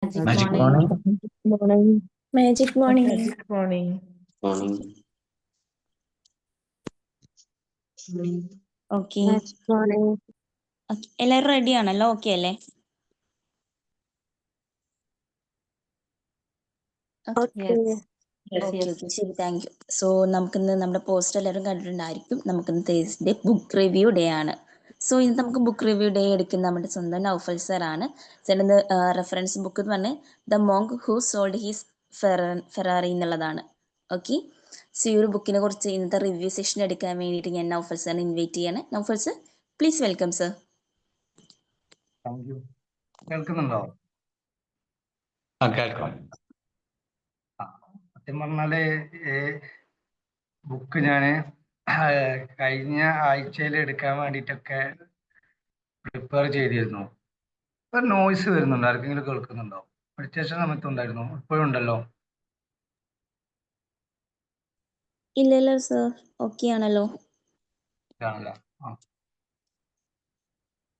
Magic morning. Magic morning. Magic morning. Morning. Okay. Morning. എല്ലാവരും ready ആണല്ലോ? Okay അല്ലേ? Okay. ശരി, താങ്ക് യു. സോ നമുക്കിന്ന് നമ്മുടെ പോസ്റ്റർ എല്ലാവരും കണ്ടിട്ടുണ്ടായിരിക്കും. നമുക്കിന്ന് തേഴ്സ്ഡേ ബുക്ക് റിവ്യൂ ഡേ ആണ്. സോ ഇന്ന് നമുക്ക് ബുക്ക് റിവ്യൂ ഡേ എടുക്കുന്ന നമ്മുടെ സ്വന്തം നൗഫൽ സാറാണ്. സാറിന് റെഫറൻസ് ബുക്ക് എന്ന് പറഞ്ഞാൽ the monk who sold he's Ferrari എന്നുള്ളതാണ്. ഓക്കെ, സോ ഈ ഒരു ബുക്കിനെ കുറിച്ച് ഇന്നത്തെ റിവ്യൂ സെഷൻ എടുക്കാൻ വേണ്ടിയിട്ട് ഞാൻ നൗഫൽ സാറിനെ ഇൻവൈറ്റ് ചെയ്യാണ്. Naufal sir, please welcome sir. Thank you. കേൾക്കുന്നുണ്ടോ? കേൾക്കാം. സത്യം പറഞ്ഞാല് ബുക്ക് ഞാൻ കഴിഞ്ഞ ആഴ്ചയിൽ എടുക്കാൻ വേണ്ടിയിട്ടൊക്കെ പ്രിപ്പയർ ചെയ്തിരുന്നു. ഇപ്പൊ നോയ്സ് വരുന്നുണ്ടോ? ആർക്കെങ്കിലും കേൾക്കുന്നുണ്ടോ? മെഡിറ്റേഷൻ സമയത്ത് ഉണ്ടായിരുന്നു, ഇപ്പോഴും ഉണ്ടല്ലോ. ഇല്ലല്ലോ സർ, ഓക്കെ ആണല്ലോ. ആണല്ലേ.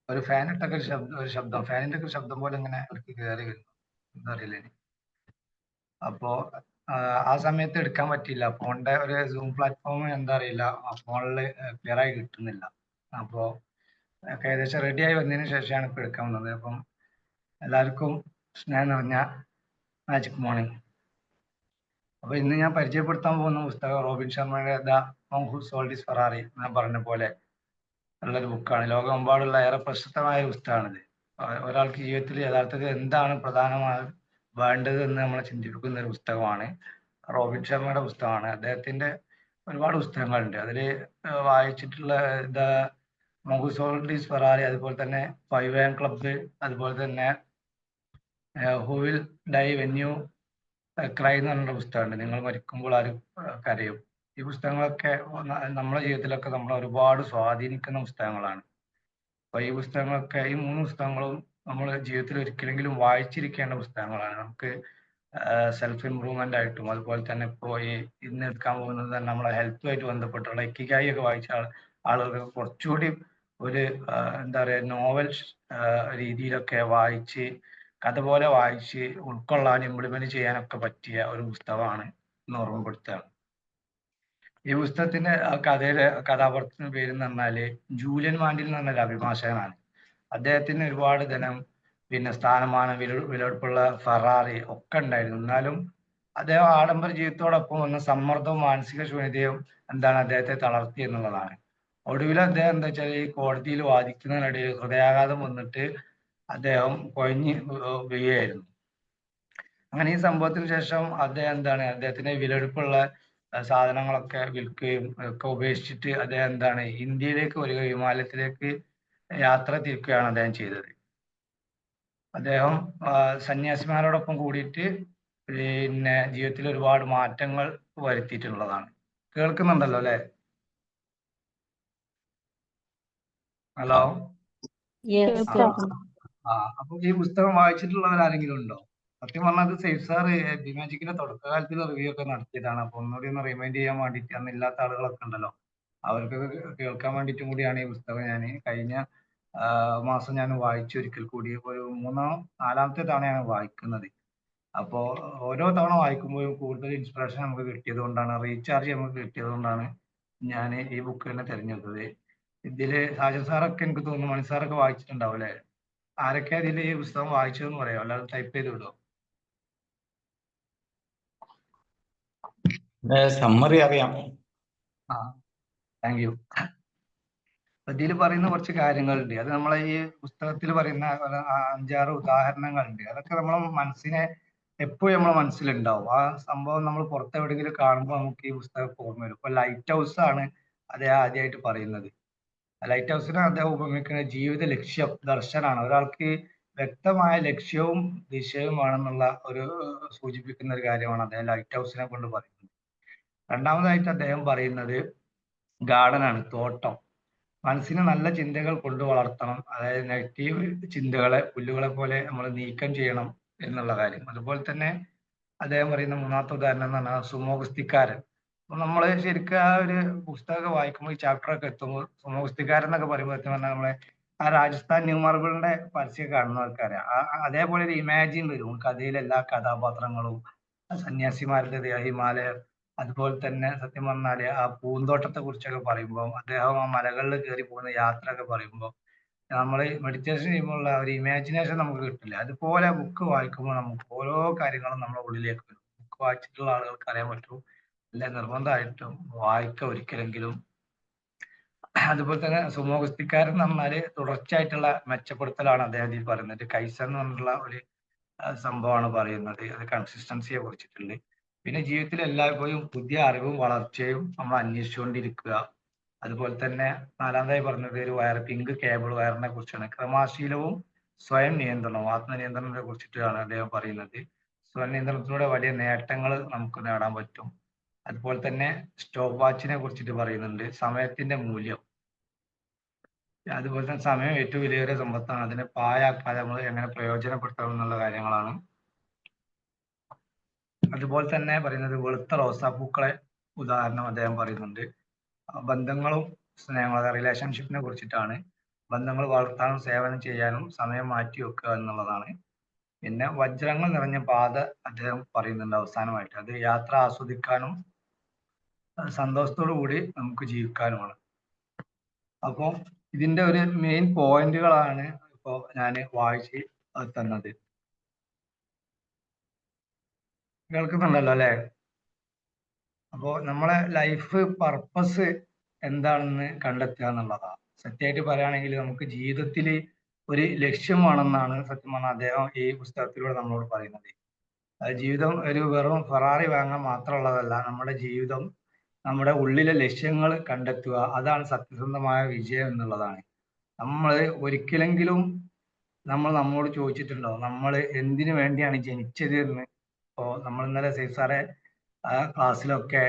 ഒരു ഫാൻ ഇട്ടൊക്കെ ഒരു ശബ്ദം ഫാനിന്റെ ഒക്കെ ശബ്ദം പോലെ ഇങ്ങനെ അവർക്ക് കയറി വരുന്നു, എന്താ അറിയില്ല. അപ്പോ ആ സമയത്ത് എടുക്കാൻ പറ്റിയില്ല. ഫോണിന്റെ ഒരു സൂം പ്ലാറ്റ്ഫോം എന്താ അറിയില്ല, ഫോണില് ക്ലിയർ ആയി കിട്ടുന്നില്ല. അപ്പോ ഏകദേശം റെഡി ആയി വന്നതിന് ശേഷമാണ് ഇപ്പൊ എടുക്കാൻ വന്നത്. അപ്പം എല്ലാവർക്കും സ്നേഹം നിറഞ്ഞ മാജിക് മോർണിംഗ്. അപ്പൊ ഇന്ന് ഞാൻ പരിചയപ്പെടുത്താൻ പോകുന്ന പുസ്തകം റോബിൻ ശർമ്മയുടെ the monk who sold his Ferrari ഞാൻ പറഞ്ഞ പോലെ ഉള്ളൊരു ബുക്കാണ്. ലോകമെമ്പാടുള്ള ഏറെ പ്രശസ്തമായ പുസ്തകമാണിത്. ഒരാൾക്ക് ജീവിതത്തിൽ യഥാർത്ഥത്തിൽ എന്താണ് പ്രധാനമായും വേണ്ടത് എന്ന് നമ്മളെ ചിന്തിപ്പിക്കുന്ന ഒരു പുസ്തകമാണ്. റോബിൻ ശർമ്മയുടെ പുസ്തകമാണ്. അദ്ദേഹത്തിന്റെ ഒരുപാട് പുസ്തകങ്ങളുണ്ട്. അതിൽ വായിച്ചിട്ടുള്ള the monk who sold his Ferrari, അതുപോലെ തന്നെ 5 AM ക്ലബ്ബ്, അതുപോലെ തന്നെ who will die when you cry എന്ന് പറഞ്ഞ പുസ്തകമുണ്ട്. നിങ്ങൾ മരിക്കുമ്പോൾ ആരും കരയും. ഈ പുസ്തകങ്ങളൊക്കെ നമ്മുടെ ജീവിതത്തിലൊക്കെ നമ്മളെ ഒരുപാട് സ്വാധീനിക്കുന്ന പുസ്തകങ്ങളാണ്. അപ്പൊ ഈ പുസ്തകങ്ങളൊക്കെ, ഈ 3 പുസ്തകങ്ങളും നമ്മൾ ജീവിതത്തിൽ ഒരിക്കലെങ്കിലും വായിച്ചിരിക്കേണ്ട പുസ്തകങ്ങളാണ്. നമുക്ക് സെൽഫ് ഇംപ്രൂവ്മെന്റ് ആയിട്ടും, അതുപോലെ തന്നെ ഇപ്പോൾ ഇന്ന് എടുക്കാൻ പോകുന്നത് തന്നെ നമ്മളെ ഹെൽത്തുമായിട്ട് ബന്ധപ്പെട്ടുള്ള ഇക്കിഗായി ഒക്കെ വായിച്ച ആളുകൾക്ക് കുറച്ചുകൂടി ഒരു എന്താ പറയുക, നോവൽ രീതിയിലൊക്കെ വായിച്ച്, കഥ പോലെ വായിച്ച് ഉൾക്കൊള്ളാൻ, ഇംപ്ലിമെന്റ് ചെയ്യാനൊക്കെ പറ്റിയ ഒരു പുസ്തകമാണ് എന്ന് ഓർമ്മപ്പെടുത്തുകയാണ്. ഈ പുസ്തകത്തിന്റെ കഥയുടെ കഥാപാത്രത്തിന്റെ പേര് എന്ന് പറഞ്ഞാല് ജൂലിയൻ മാൻഡിൽ എന്ന് പറഞ്ഞൊരു അഭിഭാഷകനാണ്. അദ്ദേഹത്തിന് ഒരുപാട് ധനം, പിന്നെ സ്ഥാനമാനം, വിലപിടിപ്പുള്ള ഫെറാറി ഒക്കെ ഉണ്ടായിരുന്നു. എന്നാലും അദ്ദേഹം ആഡംബര ജീവിതത്തോടൊപ്പം വന്ന സമ്മർദ്ദവും മാനസിക ശൂന്യതയും എന്താണ് അദ്ദേഹത്തെ തളർത്തി എന്നുള്ളതാണ്. ഒടുവിൽ അദ്ദേഹം എന്താ വെച്ചാൽ ഈ കോടതിയിൽ വാദിക്കുന്നതിനിടയിൽ ഹൃദയാഘാതം വന്നിട്ട് അദ്ദേഹം കൊഴിഞ്ഞ് വീഴുകയായിരുന്നു. അങ്ങനെ ഈ സംഭവത്തിന് ശേഷം അദ്ദേഹം എന്താണ്, അദ്ദേഹത്തിന്റെ വിലപിടിപ്പുള്ള സാധനങ്ങളൊക്കെ വിൽക്കുകയും ഒക്കെ ഉപേക്ഷിച്ചിട്ട് അദ്ദേഹം എന്താണ് ഇന്ത്യയിലേക്ക് വരിക, ഹിമാലയത്തിലേക്ക് യാത്ര തിരിക്കുകയാണ് അദ്ദേഹം ചെയ്തത്. അദ്ദേഹം സന്യാസിമാരോടൊപ്പം കൂടിയിട്ട് പിന്നെ ജീവിതത്തിൽ ഒരുപാട് മാറ്റങ്ങൾ വരുത്തിയിട്ടുള്ളതാണ്. കേൾക്കുന്നുണ്ടല്ലോ അല്ലെ? ഹലോ. അപ്പൊ ഈ പുസ്തകം വായിച്ചിട്ടുള്ളവർ ആരെങ്കിലും ഉണ്ടോ? സത്യം പറഞ്ഞാൽ അത് സേഫ് സാർ ഡിമാജിക്കിന്റെ തുടക്കകാലത്തിൽ റിവ്യൂ ഒക്കെ നടത്തിയതാണ്. അപ്പൊ ഒന്നുകൂടി ഒന്ന് റിമൈൻഡ് ചെയ്യാൻ വേണ്ടിയിട്ട്, അന്നില്ലാത്ത ആളുകളൊക്കെ ഉണ്ടല്ലോ, അവർക്ക് കേൾക്കാൻ വേണ്ടിയിട്ടും കൂടിയാണ് ഈ പുസ്തകം ഞാൻ കഴിഞ്ഞ മാസം ഞാൻ വായിച്ചു. ഒരിക്കൽ കൂടി ഒരു 4-ാമത്തെ തവണയാണ് വായിക്കുന്നത്. അപ്പോ ഓരോ തവണ വായിക്കുമ്പോഴും കൂടുതൽ ഇൻസ്പിറേഷൻ നമുക്ക് കിട്ടിയത് കൊണ്ടാണ്, റീചാർജ് നമുക്ക് കിട്ടിയത് കൊണ്ടാണ് ഞാൻ ഈ ബുക്ക് തന്നെ തിരഞ്ഞെടുത്തത്. ഇതില് സാജൻ സാറൊക്കെ എനിക്ക് തോന്നുന്നു, മണി സാറൊക്കെ വായിച്ചിട്ടുണ്ടാവും അല്ലെ? ആരൊക്കെ ഇതിൽ ഈ പുസ്തകം വായിച്ചതെന്ന് പറയാം, അല്ലാതെ ടൈപ്പ് ചെയ്ത് വിടുമോ? സമ്മറി അറിയാം. Thank you. ഇതിൽ പറയുന്ന കുറച്ച് കാര്യങ്ങളുണ്ട്. അത് നമ്മളെ ഈ പുസ്തകത്തിൽ പറയുന്ന 5-6 ഉദാഹരണങ്ങളുണ്ട്. അതൊക്കെ നമ്മളെ മനസ്സിനെ എപ്പോഴും നമ്മളെ മനസ്സിലുണ്ടാവും. ആ സംഭവം നമ്മൾ പുറത്തെവിടെയെങ്കിലും കാണുമ്പോൾ നമുക്ക് ഈ പുസ്തകം ഓർമ്മ വരും. ഇപ്പൊ ലൈറ്റ് ഹൗസ് ആണ് അദ്ദേഹം ആദ്യമായിട്ട് പറയുന്നത്. ലൈറ്റ് ഹൗസിനെ അദ്ദേഹം ഉപമിക്കുന്ന ജീവിത ലക്ഷ്യം, ദർശനാണ്. ഒരാൾക്ക് വ്യക്തമായ ലക്ഷ്യവും ദിശയും വേണമെന്നുള്ള ഒരു സൂചിപ്പിക്കുന്ന ഒരു കാര്യമാണ് അദ്ദേഹം ലൈറ്റ് ഹൗസിനെ കൊണ്ട് പറയുന്നത്. രണ്ടാമതായിട്ട് അദ്ദേഹം പറയുന്നത് ഗാർഡനാണ്, തോട്ടം. മനസ്സിന് നല്ല ചിന്തകൾ കൊണ്ട് വളർത്തണം, അതായത് നെഗറ്റീവ് ചിന്തകളെ പുല്ലുകളെ പോലെ നമ്മൾ നീക്കം ചെയ്യണം എന്നുള്ള കാര്യം. അതുപോലെ തന്നെ അദ്ദേഹം പറയുന്ന 3-ാമത്തെ ഉദാഹരണം എന്ന് പറഞ്ഞാൽ സുമോഗുസ്തിക്കാരൻ. അപ്പൊ നമ്മള് ശരിക്കും ആ ഒരു പുസ്തകമൊക്കെ വായിക്കുമ്പോൾ, ഈ ചാപ്റ്ററൊക്കെ എത്തുമ്പോൾ സുമോഗുസ്തിക്കാരൻ എന്നൊക്കെ പറയുമ്പോൾ പറഞ്ഞാൽ നമ്മളെ ആ രാജസ്ഥാൻ ന്യൂ മാർബിളിന്റെ പരസ്യം കാണുന്നവർക്കറിയാം. അതേപോലെ ഒരു ഇമാജിൻ വരും കഥയിലെ എല്ലാ കഥാപാത്രങ്ങളും, സന്യാസിമാരുടെ ഹിമാലയം, അതുപോലെ തന്നെ സത്യം പറഞ്ഞാല് ആ പൂന്തോട്ടത്തെ കുറിച്ചൊക്കെ പറയുമ്പോൾ, അദ്ദേഹം ആ മലകളിൽ കയറി പോകുന്ന യാത്ര ഒക്കെ പറയുമ്പോൾ നമ്മൾ മെഡിറ്റേഷൻ ചെയ്യുമ്പോൾ ഒരു ഇമാജിനേഷൻ നമുക്ക് കിട്ടില്ല. അതുപോലെ ബുക്ക് വായിക്കുമ്പോൾ നമുക്ക് ഓരോ കാര്യങ്ങളും നമ്മുടെ ഉള്ളിലേക്ക് വരും. ബുക്ക് വായിച്ചിട്ടുള്ള ആളുകൾക്ക് അറിയാൻ പറ്റും. അല്ലെ നിർബന്ധമായിട്ടും വായിക്കുക ഒരിക്കലെങ്കിലും. അതുപോലെ തന്നെ സുമോ ഗുസ്തിക്കാരൻ എന്ന് പറഞ്ഞാല് തുടർച്ചയായിട്ടുള്ള മെച്ചപ്പെടുത്തലാണ് അദ്ദേഹം പറയുന്നത്. കൈസൻ എന്ന് പറഞ്ഞിട്ടുള്ള ഒരു സംഭവമാണ് പറയുന്നത്. അത് കൺസിസ്റ്റൻസിയെ കുറിച്ചിട്ടുണ്ട്. പിന്നെ ജീവിതത്തിൽ എല്ലായ്പ്പോഴും പുതിയ അറിവും വളർച്ചയും നമ്മൾ അന്വേഷിച്ചുകൊണ്ടിരിക്കുക. അതുപോലെ തന്നെ നാലാമതായി പറഞ്ഞത് ഒരു പിങ്ക് കേബിൾ വയറിനെ കുറിച്ചാണ്. ക്രമാശീലവും സ്വയം നിയന്ത്രണവും, ആത്മനിയന്ത്രണത്തെ കുറിച്ചിട്ടാണ് അദ്ദേഹം പറയുന്നത്. സ്വയം നിയന്ത്രണത്തിലൂടെ വലിയ നേട്ടങ്ങൾ നമുക്ക് നേടാൻ പറ്റും. അതുപോലെ തന്നെ സ്റ്റോപ്പ് വാച്ചിനെ കുറിച്ചിട്ട് പറയുന്നുണ്ട്, സമയത്തിന്റെ മൂല്യം. അതുപോലെ തന്നെ സമയം ഏറ്റവും വിലയേറിയ സമ്പത്താണ്, അതിനെ പാഴാക്കാതെ നമ്മൾ എങ്ങനെ പ്രയോജനപ്പെടുത്തണം എന്നുള്ള കാര്യങ്ങളാണ്. അതുപോലെ തന്നെ പറയുന്നത് വെളുത്ത റോസാപ്പൂക്കളെ ഉദാഹരണം അദ്ദേഹം പറയുന്നുണ്ട്. ബന്ധങ്ങളും സ്നേഹങ്ങളും, അതായത് റിലേഷൻഷിപ്പിനെ കുറിച്ചിട്ടാണ്. ബന്ധങ്ങൾ വളർത്താനും സേവനം ചെയ്യാനും സമയം മാറ്റി വെക്കുക എന്നുള്ളതാണ്. പിന്നെ വജ്രങ്ങൾ നിറഞ്ഞ പാത അദ്ദേഹം പറയുന്നുണ്ട് അവസാനമായിട്ട്. അത് യാത്ര ആസ്വദിക്കാനും സന്തോഷത്തോടു കൂടി നമുക്ക് ജീവിക്കാനുമാണ്. അപ്പോൾ ഇതിന്റെ ഒരു മെയിൻ പോയിന്റുകളാണ് ഇപ്പോൾ ഞാൻ വായിച്ച് തന്നത്. കേൾക്കുന്നുണ്ടല്ലോ അല്ലെ? അപ്പോൾ നമ്മളെ ലൈഫ് പർപ്പസ് എന്താണെന്ന് കണ്ടെത്തുക എന്നുള്ളതാണ്. സത്യമായിട്ട് പറയുകയാണെങ്കിൽ നമുക്ക് ജീവിതത്തിൽ ഒരു ലക്ഷ്യമാണെന്നാണ് സത്യം പറഞ്ഞാൽ അദ്ദേഹം ഈ പുസ്തകത്തിലൂടെ നമ്മളോട് പറയുന്നത്. ജീവിതം ഒരു വെറും ഫെറാറി വാങ്ങാൻ മാത്രമുള്ളതല്ല. നമ്മുടെ ജീവിതം നമ്മുടെ ഉള്ളിലെ ലക്ഷ്യങ്ങൾ കണ്ടെത്തുക, അതാണ് സത്യസന്ധമായ വിജയം എന്നുള്ളതാണ്. നമ്മൾ ഒരിക്കലെങ്കിലും നമ്മോട് ചോദിച്ചിട്ടുണ്ടോ നമ്മൾ എന്തിനു വേണ്ടിയാണ് ജനിച്ചത് എന്ന്? ഇപ്പോൾ നമ്മൾ ഇന്നലെ സേഫ് സാറെ ക്ലാസ്സിലൊക്കെ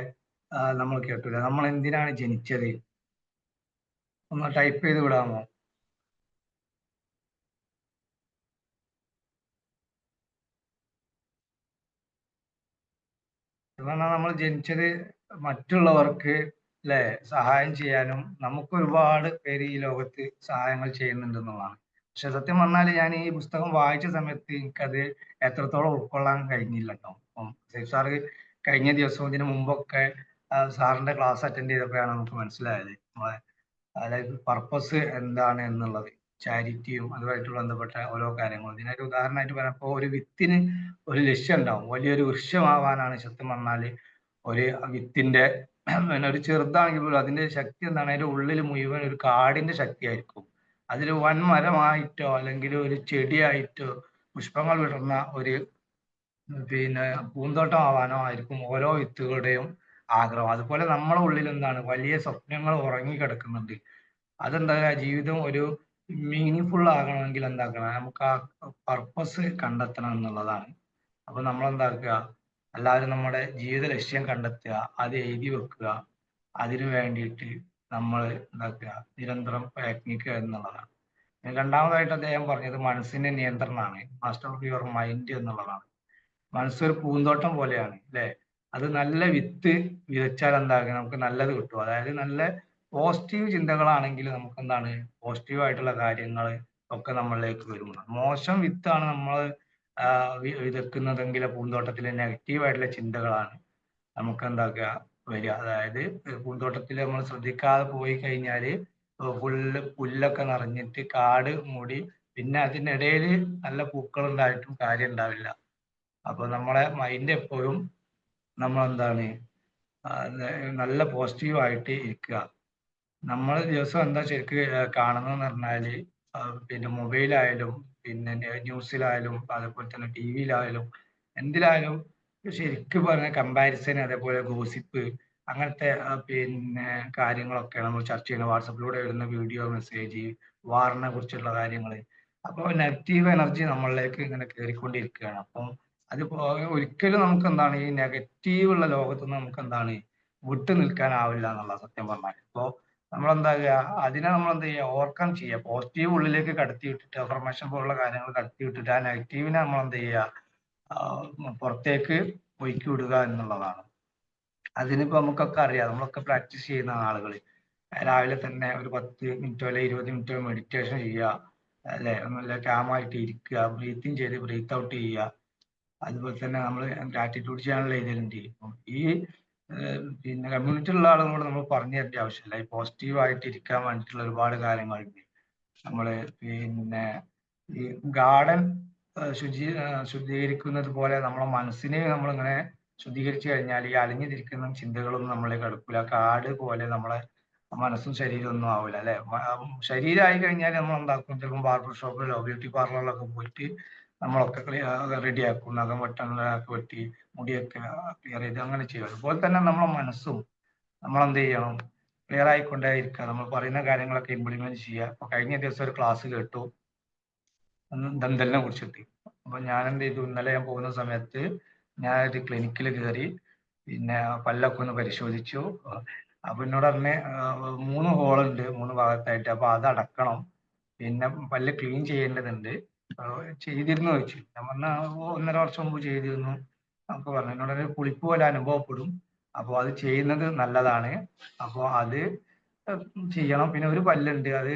നമ്മൾ കേട്ടില്ല, നമ്മൾ എന്തിനാണ് ജനിച്ചത്? ഒന്ന് ടൈപ്പ് ചെയ്ത് വിടാമോ? പറഞ്ഞാൽ നമ്മൾ ജനിച്ചത് മറ്റുള്ളവർക്ക് അല്ലെ സഹായം ചെയ്യാനും, നമുക്ക് ഒരുപാട് പേര് ഈ ലോകത്ത് സഹായങ്ങൾ ചെയ്യുന്നുണ്ടെന്നുള്ളതാണ്. പക്ഷെ സത്യം പറഞ്ഞാൽ ഞാൻ ഈ പുസ്തകം വായിച്ച സമയത്ത് എനിക്കത് എത്രത്തോളം ഉൾക്കൊള്ളാൻ കഴിഞ്ഞില്ല കേട്ടോ. അപ്പം സേഫ് സാറ് കഴിഞ്ഞ ദിവസവും ഇതിനു മുമ്പൊക്കെ സാറിന്റെ ക്ലാസ് അറ്റൻഡ് ചെയ്തപ്പോഴാണ് നമുക്ക് മനസ്സിലായത് അതായത് പർപ്പസ് എന്താണ് എന്നുള്ളത്. ചാരിറ്റിയും അതുമായിട്ടുള്ള ബന്ധപ്പെട്ട ഓരോ കാര്യങ്ങളും. ഇതിനൊരു ഉദാഹരണമായിട്ട് പറഞ്ഞപ്പോൾ ഒരു വിത്തിന് ഒരു ലക്ഷ്യം ഉണ്ടാവും. വലിയൊരു വൃക്ഷമാവാനാണ് സത്യം പറഞ്ഞാല് ഒരു വിത്തിന്റെ പിന്നെ ഒരു ചെറുതാണെങ്കിൽ പോലും അതിന്റെ ശക്തി എന്താണ്? അതിന്റെ ഉള്ളിൽ മുഴുവൻ ഒരു കാടിന്റെ ശക്തിയായിരിക്കും. അതിൽ വൻ മരമായിട്ടോ അല്ലെങ്കിൽ ഒരു ചെടിയായിട്ടോ പുഷ്പങ്ങൾ വിടർന്ന ഒരു പിന്നെ പൂന്തോട്ടം ആവാനോ ആയിരിക്കും ഓരോ വിത്തുകളുടെയും ആഗ്രഹം. അതുപോലെ നമ്മുടെ ഉള്ളിൽ എന്താണ്? വലിയ സ്വപ്നങ്ങൾ ഉറങ്ങിക്കിടക്കുന്നുണ്ട്. അതെന്താ? ജീവിതം ഒരു മീനിങ് ഫുൾ ആകണമെങ്കിൽ എന്താക്കണം? നമുക്ക് ആ പർപ്പസ് കണ്ടെത്തണം എന്നുള്ളതാണ്. അപ്പൊ നമ്മൾ എന്താക്കുക? എല്ലാവരും നമ്മുടെ ജീവിത ലക്ഷ്യം കണ്ടെത്തുക, അത് എഴുതി വെക്കുക, അതിനു വേണ്ടിയിട്ട് നമ്മൾ എന്താക്കുക? നിരന്തരം പ്രയത്നിക്കുക എന്നുള്ളതാണ്. രണ്ടാമതായിട്ട് അദ്ദേഹം പറഞ്ഞത് മനസ്സിന്റെ നിയന്ത്രണമാണ്, മാസ്റ്റർ ഓഫ് യുവർ മൈൻഡ് എന്നുള്ളതാണ്. മനസ്സൊരു പൂന്തോട്ടം പോലെയാണ് അല്ലെ? അത് നല്ല വിത്ത് വിതച്ചാൽ എന്താകും? നമുക്ക് നല്ലത് കിട്ടും. അതായത് നല്ല പോസിറ്റീവ് ചിന്തകളാണെങ്കിൽ നമുക്ക് എന്താണ്? പോസിറ്റീവ് ആയിട്ടുള്ള കാര്യങ്ങൾ ഒക്കെ നമ്മളിലേക്ക് വരും. മോശം വിത്താണ് നമ്മൾ വിതക്കുന്നതെങ്കിൽ പൂന്തോട്ടത്തിലെ നെഗറ്റീവ് ആയിട്ടുള്ള ചിന്തകളാണ് നമുക്ക് എന്താക്കുക? വരിക. അതായത് പൂന്തോട്ടത്തിൽ നമ്മൾ ശ്രദ്ധിക്കാതെ പോയി കഴിഞ്ഞാൽ പുല്ലൊക്കെ നിറഞ്ഞിട്ട് കാട് മൂടി, പിന്നെ അതിനിടയിൽ നല്ല പൂക്കൾ ഉണ്ടായിട്ടും കാര്യം ഉണ്ടാവില്ല. അപ്പൊ നമ്മളെ മൈൻഡ് എപ്പോഴും നമ്മൾ എന്താണ്? നല്ല പോസിറ്റീവ് ആയിട്ട് ഇരിക്കുക. നമ്മൾ ദിവസം എന്താ ശരിക്ക് കാണുന്നതെന്ന് പറഞ്ഞാല് പിന്നെ മൊബൈലായാലും പിന്നെ ന്യൂസിലായാലും അതുപോലെ തന്നെ ടി വിയിലായാലും എന്തിലായാലും ശരിക്കും പറഞ്ഞ കമ്പാരിസൺ, അതേപോലെ ഗോസിപ്പ്, അങ്ങനത്തെ പിന്നെ കാര്യങ്ങളൊക്കെ നമ്മൾ ചർച്ച ചെയ്യുന്നത്. വാട്സപ്പിലൂടെ വരുന്ന വീഡിയോ, മെസ്സേജ്, വാറിനെ കുറിച്ചുള്ള കാര്യങ്ങൾ. അപ്പോൾ നെഗറ്റീവ് എനർജി നമ്മളിലേക്ക് ഇങ്ങനെ കയറിക്കൊണ്ടിരിക്കുകയാണ്. അപ്പം അത് ഒരിക്കലും നമുക്ക് എന്താണ്? ഈ നെഗറ്റീവ് ഉള്ള ലോകത്തുനിന്ന് നമുക്ക് എന്താണ്? വിട്ടു നിൽക്കാനാവില്ല എന്നുള്ള സത്യം പറഞ്ഞാൽ. ഇപ്പോൾ നമ്മളെന്താ ചെയ്യുക? അതിനെ നമ്മൾ എന്ത് ചെയ്യുക? ഓവർകം ചെയ്യുക. പോസിറ്റീവ് ഉള്ളിലേക്ക് കടത്തി വിട്ടിട്ട്, അഫർമേഷൻ പോലുള്ള കാര്യങ്ങൾ കടത്തി വിട്ടിട്ട് ആ നെഗറ്റീവിനെ നമ്മൾ എന്ത് ചെയ്യുക? പുറത്തേക്ക് ഒഴുക്കി വിടുക എന്നുള്ളതാണ്. അതിനിപ്പോ നമുക്കൊക്കെ അറിയാം, നമ്മളൊക്കെ പ്രാക്ടീസ് ചെയ്യുന്ന ആളുകൾ. രാവിലെ തന്നെ ഒരു 10 മിനിറ്റോ അല്ലെ 20 മിനിറ്റോ മെഡിറ്റേഷൻ ചെയ്യുക, അല്ലെ നല്ല കാമായിട്ട് ഇരിക്കുക, ബ്രീത്തിങ് ചെയ്ത് ബ്രീത്ത് ഔട്ട് ചെയ്യുക. അതുപോലെ തന്നെ നമ്മൾ ഗ്രാറ്റിറ്റ്യൂഡ് ചാനൽ എഴുതലുണ്ട്. ഈ പിന്നെ കമ്മ്യൂണിറ്റിയിലുള്ള ആളുകളോട് നമ്മൾ പറഞ്ഞു തരേണ്ട ആവശ്യമില്ല. ഈ പോസിറ്റീവായിട്ട് ഇരിക്കാൻ വേണ്ടിയിട്ടുള്ള ഒരുപാട് കാര്യങ്ങളുണ്ട്. നമ്മള് പിന്നെ ഈ ഗാർഡൻ ശുദ്ധീകരിക്കുന്നത് പോലെ നമ്മളെ മനസ്സിനെ നമ്മളിങ്ങനെ ശുദ്ധീകരിച്ചു കഴിഞ്ഞാൽ ഈ അലിഞ്ഞിരിക്കുന്ന ചിന്തകളൊന്നും നമ്മളെ അടുക്കില്ല. കാട് പോലെ നമ്മളെ മനസ്സും ശരീരവും ഒന്നും ആവില്ല, അല്ലെ. ശരീരമായി കഴിഞ്ഞാൽ നമ്മൾ എന്താക്കും, ചിലപ്പോൾ ബാർബർ ഷോപ്പിലോ ബ്യൂട്ടി പാർലറിലൊക്കെ പോയിട്ട് നമ്മളൊക്കെ റെഡിയാക്കും, നഖം വെട്ടാനൊക്കെ വെട്ടി മുടിയൊക്കെ ക്ലിയർ ചെയ്ത് അങ്ങനെ ചെയ്യും. അതുപോലെ തന്നെ നമ്മളെ മനസ്സും നമ്മളെന്ത് ചെയ്യണം, ക്ലിയർ ആയിക്കൊണ്ടേയിരിക്കുക. നമ്മൾ പറയുന്ന കാര്യങ്ങളൊക്കെ ഇംപ്ലിമെന്റ് ചെയ്യുക. അപ്പൊ കഴിഞ്ഞ ദിവസം ഒരു ക്ലാസ് കേട്ടു ദന്തലിനെ കുറിച്ചിട്ട്. അപ്പൊ ഞാൻ എന്ത് ചെയ്തു, ഇന്നലെ ഞാൻ പോകുന്ന സമയത്ത് ഞാൻ ഒരു ക്ലിനിക്കിൽ കയറി, പിന്നെ പല്ലൊക്കെ ഒന്ന് പരിശോധിച്ചു. അപ്പൊ എന്നോട് പറഞ്ഞ 3 ഹോളുണ്ട് 3 ഭാഗത്തായിട്ട്, അപ്പൊ അത് അടക്കണം, പിന്നെ പല്ല് ക്ലീൻ ചെയ്യേണ്ടതുണ്ട്. ചെയ്തിരുന്നു ചോദിച്ചു. ഞാൻ പറഞ്ഞ 1.5 വർഷം മുമ്പ് ചെയ്തിരുന്നു. അപ്പൊ പറഞ്ഞു എന്നോട് പുളിപ്പ് പോലെ അനുഭവപ്പെടും, അപ്പോൾ അത് ചെയ്യുന്നത് നല്ലതാണ്, അപ്പോൾ അത് ചെയ്യണം. പിന്നെ ഒരു പല്ലുണ്ട്, അത്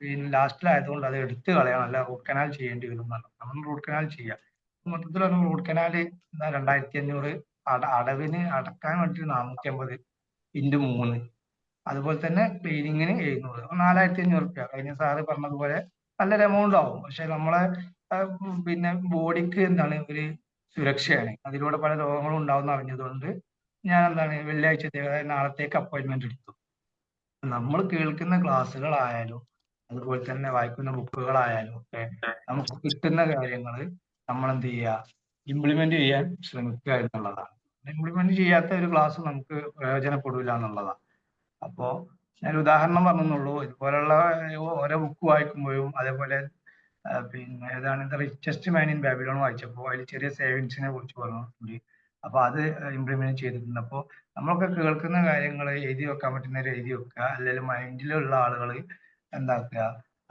പിന്നെ ലാസ്റ്റിലായതുകൊണ്ട് അത് എടുത്തു കളയണം, അല്ല റൂട്ട് കനാൽ ചെയ്യേണ്ടി വരും എന്നാണ്. നമ്മൾ റൂട്ട് കനാൽ ചെയ്യാം. മൊത്തത്തിൽ റൂട്ട് കനാല് 2500, അടവിന് അടക്കാൻ വേണ്ടി 450 × 3, അതുപോലെ തന്നെ ക്ലീനിങ്ങിന് 700, 4500 റുപ്യ. കഴിഞ്ഞ സാറ് പറഞ്ഞതുപോലെ നല്ലൊരു എമൗണ്ട് ആവും. പക്ഷെ നമ്മളെ പിന്നെ ബോഡിക്ക് എന്താണ് ഒരു സുരക്ഷയാണ്. അതിലൂടെ പല രോഗങ്ങളും ഉണ്ടാവുന്ന അറിഞ്ഞതുകൊണ്ട് ഞാൻ എന്താണ് വെള്ളിയാഴ്ചത്തേക്ക്, അതായത് നാളത്തേക്ക് അപ്പോയിന്റ്മെന്റ് എടുത്തു. നമ്മൾ കേൾക്കുന്ന ക്ലാസ്സുകളായാലും അതുപോലെ തന്നെ വായിക്കുന്ന ബുക്കുകളായാലും ഒക്കെ നമുക്ക് കിട്ടുന്ന കാര്യങ്ങൾ നമ്മൾ എന്ത് ചെയ്യുക, ഇംപ്ലിമെന്റ് ചെയ്യാൻ ശ്രമിക്കുക എന്നുള്ളതാണ്. ഇംപ്ലിമെന്റ് ചെയ്യാത്ത ഒരു ക്ലാസ് നമുക്ക് പ്രയോജനപ്പെടില്ല എന്നുള്ളതാണ്. അപ്പോ ഞാൻ ഉദാഹരണം പറഞ്ഞെന്നുള്ളൂ. ഇതുപോലുള്ള ഓരോ ബുക്ക് വായിക്കുമ്പോഴും അതേപോലെ പിന്നെ ഏതാണ് the richest man in Babylon വായിച്ചപ്പോൾ അതിൽ ചെറിയ സേവിങ്സിനെ കുറിച്ച് പറഞ്ഞിട്ടുണ്ട്. അപ്പൊ അത് ഇംപ്ലിമെന്റ് ചെയ്തിട്ടുണ്ട്. അപ്പോൾ നമ്മളൊക്കെ കേൾക്കുന്ന കാര്യങ്ങൾ എഴുതി വെക്കാൻ പറ്റുന്നവർ എഴുതി വെക്കുക, അല്ലെങ്കിൽ മൈൻഡിലുള്ള ആളുകൾ എന്താക്കുക,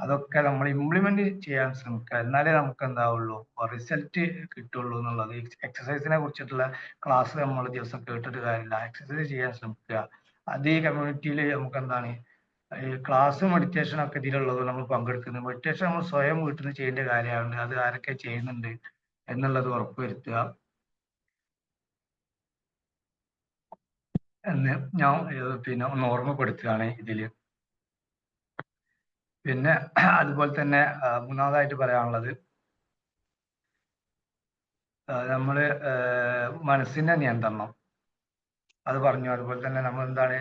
അതൊക്കെ നമ്മൾ ഇംപ്ലിമെന്റ് ചെയ്യാൻ ശ്രമിക്കുക. എന്നാലേ നമുക്ക് എന്താവുള്ളൂ, റിസൾട്ട് കിട്ടുള്ളൂ എന്നുള്ളത്. എക്സസൈസിനെ കുറിച്ചിട്ടുള്ള ക്ലാസ് നമ്മൾ ദിവസം കേട്ടിട്ട് കാര്യമില്ല, എക്സസൈസ് ചെയ്യാൻ ശ്രമിക്കുക. അത് ഈ കമ്മ്യൂണിറ്റിയിൽ നമുക്ക് എന്താണ് ഈ ക്ലാസ് മെഡിറ്റേഷൻ ഒക്കെ ഇതിലുള്ളത് നമ്മൾ പങ്കെടുക്കുന്നത്. മെഡിറ്റേഷൻ നമ്മൾ സ്വയം വീട്ടിൽ നിന്ന് ചെയ്യേണ്ട കാര്യമാണ്. അത് ആരൊക്കെ ചെയ്യുന്നുണ്ട് എന്നുള്ളത് ഉറപ്പുവരുത്തുക എന്ന് ഞാൻ പിന്നെ ഒന്ന് ഓർമ്മപ്പെടുത്തുകയാണ് ഇതില്. പിന്നെ അതുപോലെ തന്നെ മൂന്നാമതായിട്ട് പറയാനുള്ളത്, നമ്മള് മനസ്സിന്റെ നിയന്ത്രണം അത് പറഞ്ഞു. അതുപോലെ തന്നെ നമ്മൾ എന്താണ്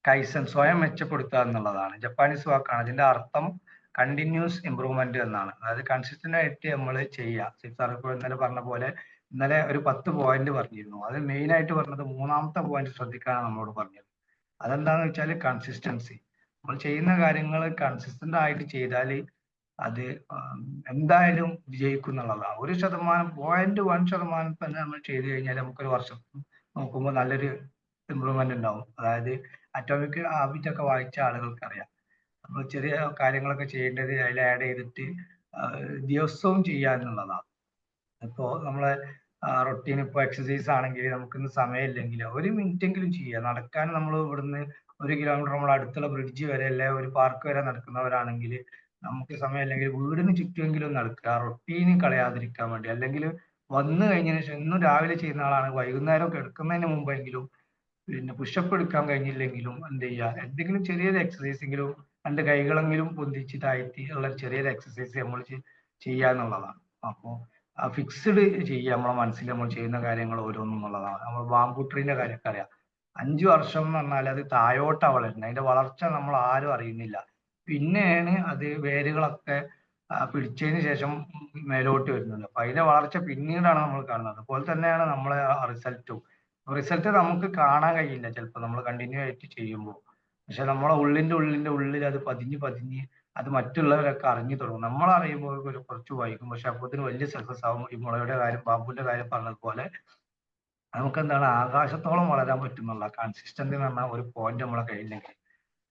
കൈസൻ, സ്വയം മെച്ചപ്പെടുത്തുക എന്നുള്ളതാണ്. ജപ്പാനീസ് വാക്കാണ്. അതിന്റെ അർത്ഥം കണ്ടിന്യൂസ് ഇംപ്രൂവ്മെന്റ് എന്നാണ്. അതായത് കൺസിസ്റ്റന്റ് ആയിട്ട് നമ്മൾ ചെയ്യുക. സിക്സാർ ഇപ്പോൾ ഇന്നലെ പറഞ്ഞ പോലെ ഇന്നലെ ഒരു 10 പോയിന്റ് പറഞ്ഞിരുന്നു. അത് മെയിൻ ആയിട്ട് പറഞ്ഞത് 3ാമത്തെ പോയിന്റ് ശ്രദ്ധിക്കാനാണ് നമ്മളോട് പറഞ്ഞത്. അതെന്താന്ന് വെച്ചാൽ കൺസിസ്റ്റൻസി. നമ്മൾ ചെയ്യുന്ന കാര്യങ്ങൾ കൺസിസ്റ്റന്റ് ആയിട്ട് ചെയ്താൽ അത് എന്തായാലും വിജയിക്കും എന്നുള്ളതാണ്. 1% തന്നെ നമ്മൾ ചെയ്തു കഴിഞ്ഞാൽ നമുക്കൊരു വർഷം നോക്കുമ്പോൾ നല്ലൊരു ഇമ്പ്രൂവ്മെന്റ് ഉണ്ടാവും. അതായത് അറ്റോമിക് ഹാബിറ്റ് ഒക്കെ വായിച്ച ആളുകൾക്ക് അറിയാം. നമ്മൾ ചെറിയ കാര്യങ്ങളൊക്കെ ചെയ്യേണ്ടത് അതിൽ ആഡ് ചെയ്തിട്ട് ദിവസവും ചെയ്യുക എന്നുള്ളതാണ്. ഇപ്പോ നമ്മളെ റൊട്ടീൻ ഇപ്പോൾ എക്സസൈസ് ആണെങ്കിൽ നമുക്കിന്ന് സമയമില്ലെങ്കിൽ 1 മിനിറ്റെങ്കിലും ചെയ്യുക. നടക്കാൻ നമ്മൾ ഇവിടുന്ന് 1 കിലോമീറ്റർ നമ്മൾ അടുത്തുള്ള ബ്രിഡ്ജ് വരെ അല്ലെ ഒരു പാർക്ക് വരെ നടക്കുന്നവരാണെങ്കിൽ നമുക്ക് സമയമില്ലെങ്കിൽ വീടിന് ചുറ്റുമെങ്കിലും നടക്കുക, റൊട്ടീന് കളയാതിരിക്കാൻ വേണ്ടി. അല്ലെങ്കിൽ വന്നു കഴിഞ്ഞതിന് ശേഷം ഇന്നും രാവിലെ ചെയ്യുന്ന ആളാണ് വൈകുന്നേരം കിടക്കുന്നതിന് മുമ്പെങ്കിലും പിന്നെ പുഷപ്പ് എടുക്കാൻ കഴിഞ്ഞില്ലെങ്കിലും എന്ത് ചെയ്യുക, എന്തെങ്കിലും ചെറിയൊരു എക്സസൈസ് എങ്കിലും 2 കൈകളെങ്കിലും പൊന്തിച്ച് താഴ്ത്തി ഉള്ള ചെറിയൊരു എക്സസൈസ് നമ്മൾ ചെയ്യുക എന്നുള്ളതാണ്. അപ്പോൾ ഫിക്സ്ഡ് ചെയ്യുക നമ്മളെ മനസ്സിൽ നമ്മൾ ചെയ്യുന്ന കാര്യങ്ങൾ ഓരോന്നും എന്നുള്ളതാണ്. നമ്മൾ ബാംബു ട്രീന്റെ കാര്യമൊക്കെ അറിയാം. 5 വർഷം എന്ന് പറഞ്ഞാൽ അത് താഴോട്ടാ വളരുന്നത്. അതിന്റെ വളർച്ച നമ്മൾ ആരും അറിയുന്നില്ല. പിന്നെയാണ് അത് വേരുകളൊക്കെ പിടിച്ചതിന് ശേഷം മേലോട്ട് വരുന്നത്. അപ്പൊ അതിന്റെ വളർച്ച പിന്നീടാണ് നമ്മൾ കാണുന്നത്. അതുപോലെ തന്നെയാണ് നമ്മളെ റിസൾട്ട് നമുക്ക് കാണാൻ കഴിയില്ല ചിലപ്പോൾ നമ്മൾ കണ്ടിന്യൂ ആയിട്ട് ചെയ്യുമ്പോൾ. പക്ഷെ നമ്മളെ ഉള്ളിൽ അത് പതിഞ്ഞ് അത് മറ്റുള്ളവരൊക്കെ അറിഞ്ഞു തുടങ്ങും. നമ്മൾ അറിയുമ്പോൾ ഒരു കുറച്ച് വൈകും, പക്ഷെ അപ്പോഴത്തേന് വലിയ സക്സസ് ആവും. ഈ മുളയുടെ കാര്യം, ബാമ്പുവിന്റെ കാര്യം പറഞ്ഞതുപോലെ നമുക്ക് എന്താണ് ആകാശത്തോളം വളരാൻ പറ്റുന്നുള്ള കൺസിസ്റ്റന്റ് എന്ന് പറഞ്ഞാൽ ഒരു പോയിന്റ് നമ്മളെ കയ്യിലെങ്കിൽ.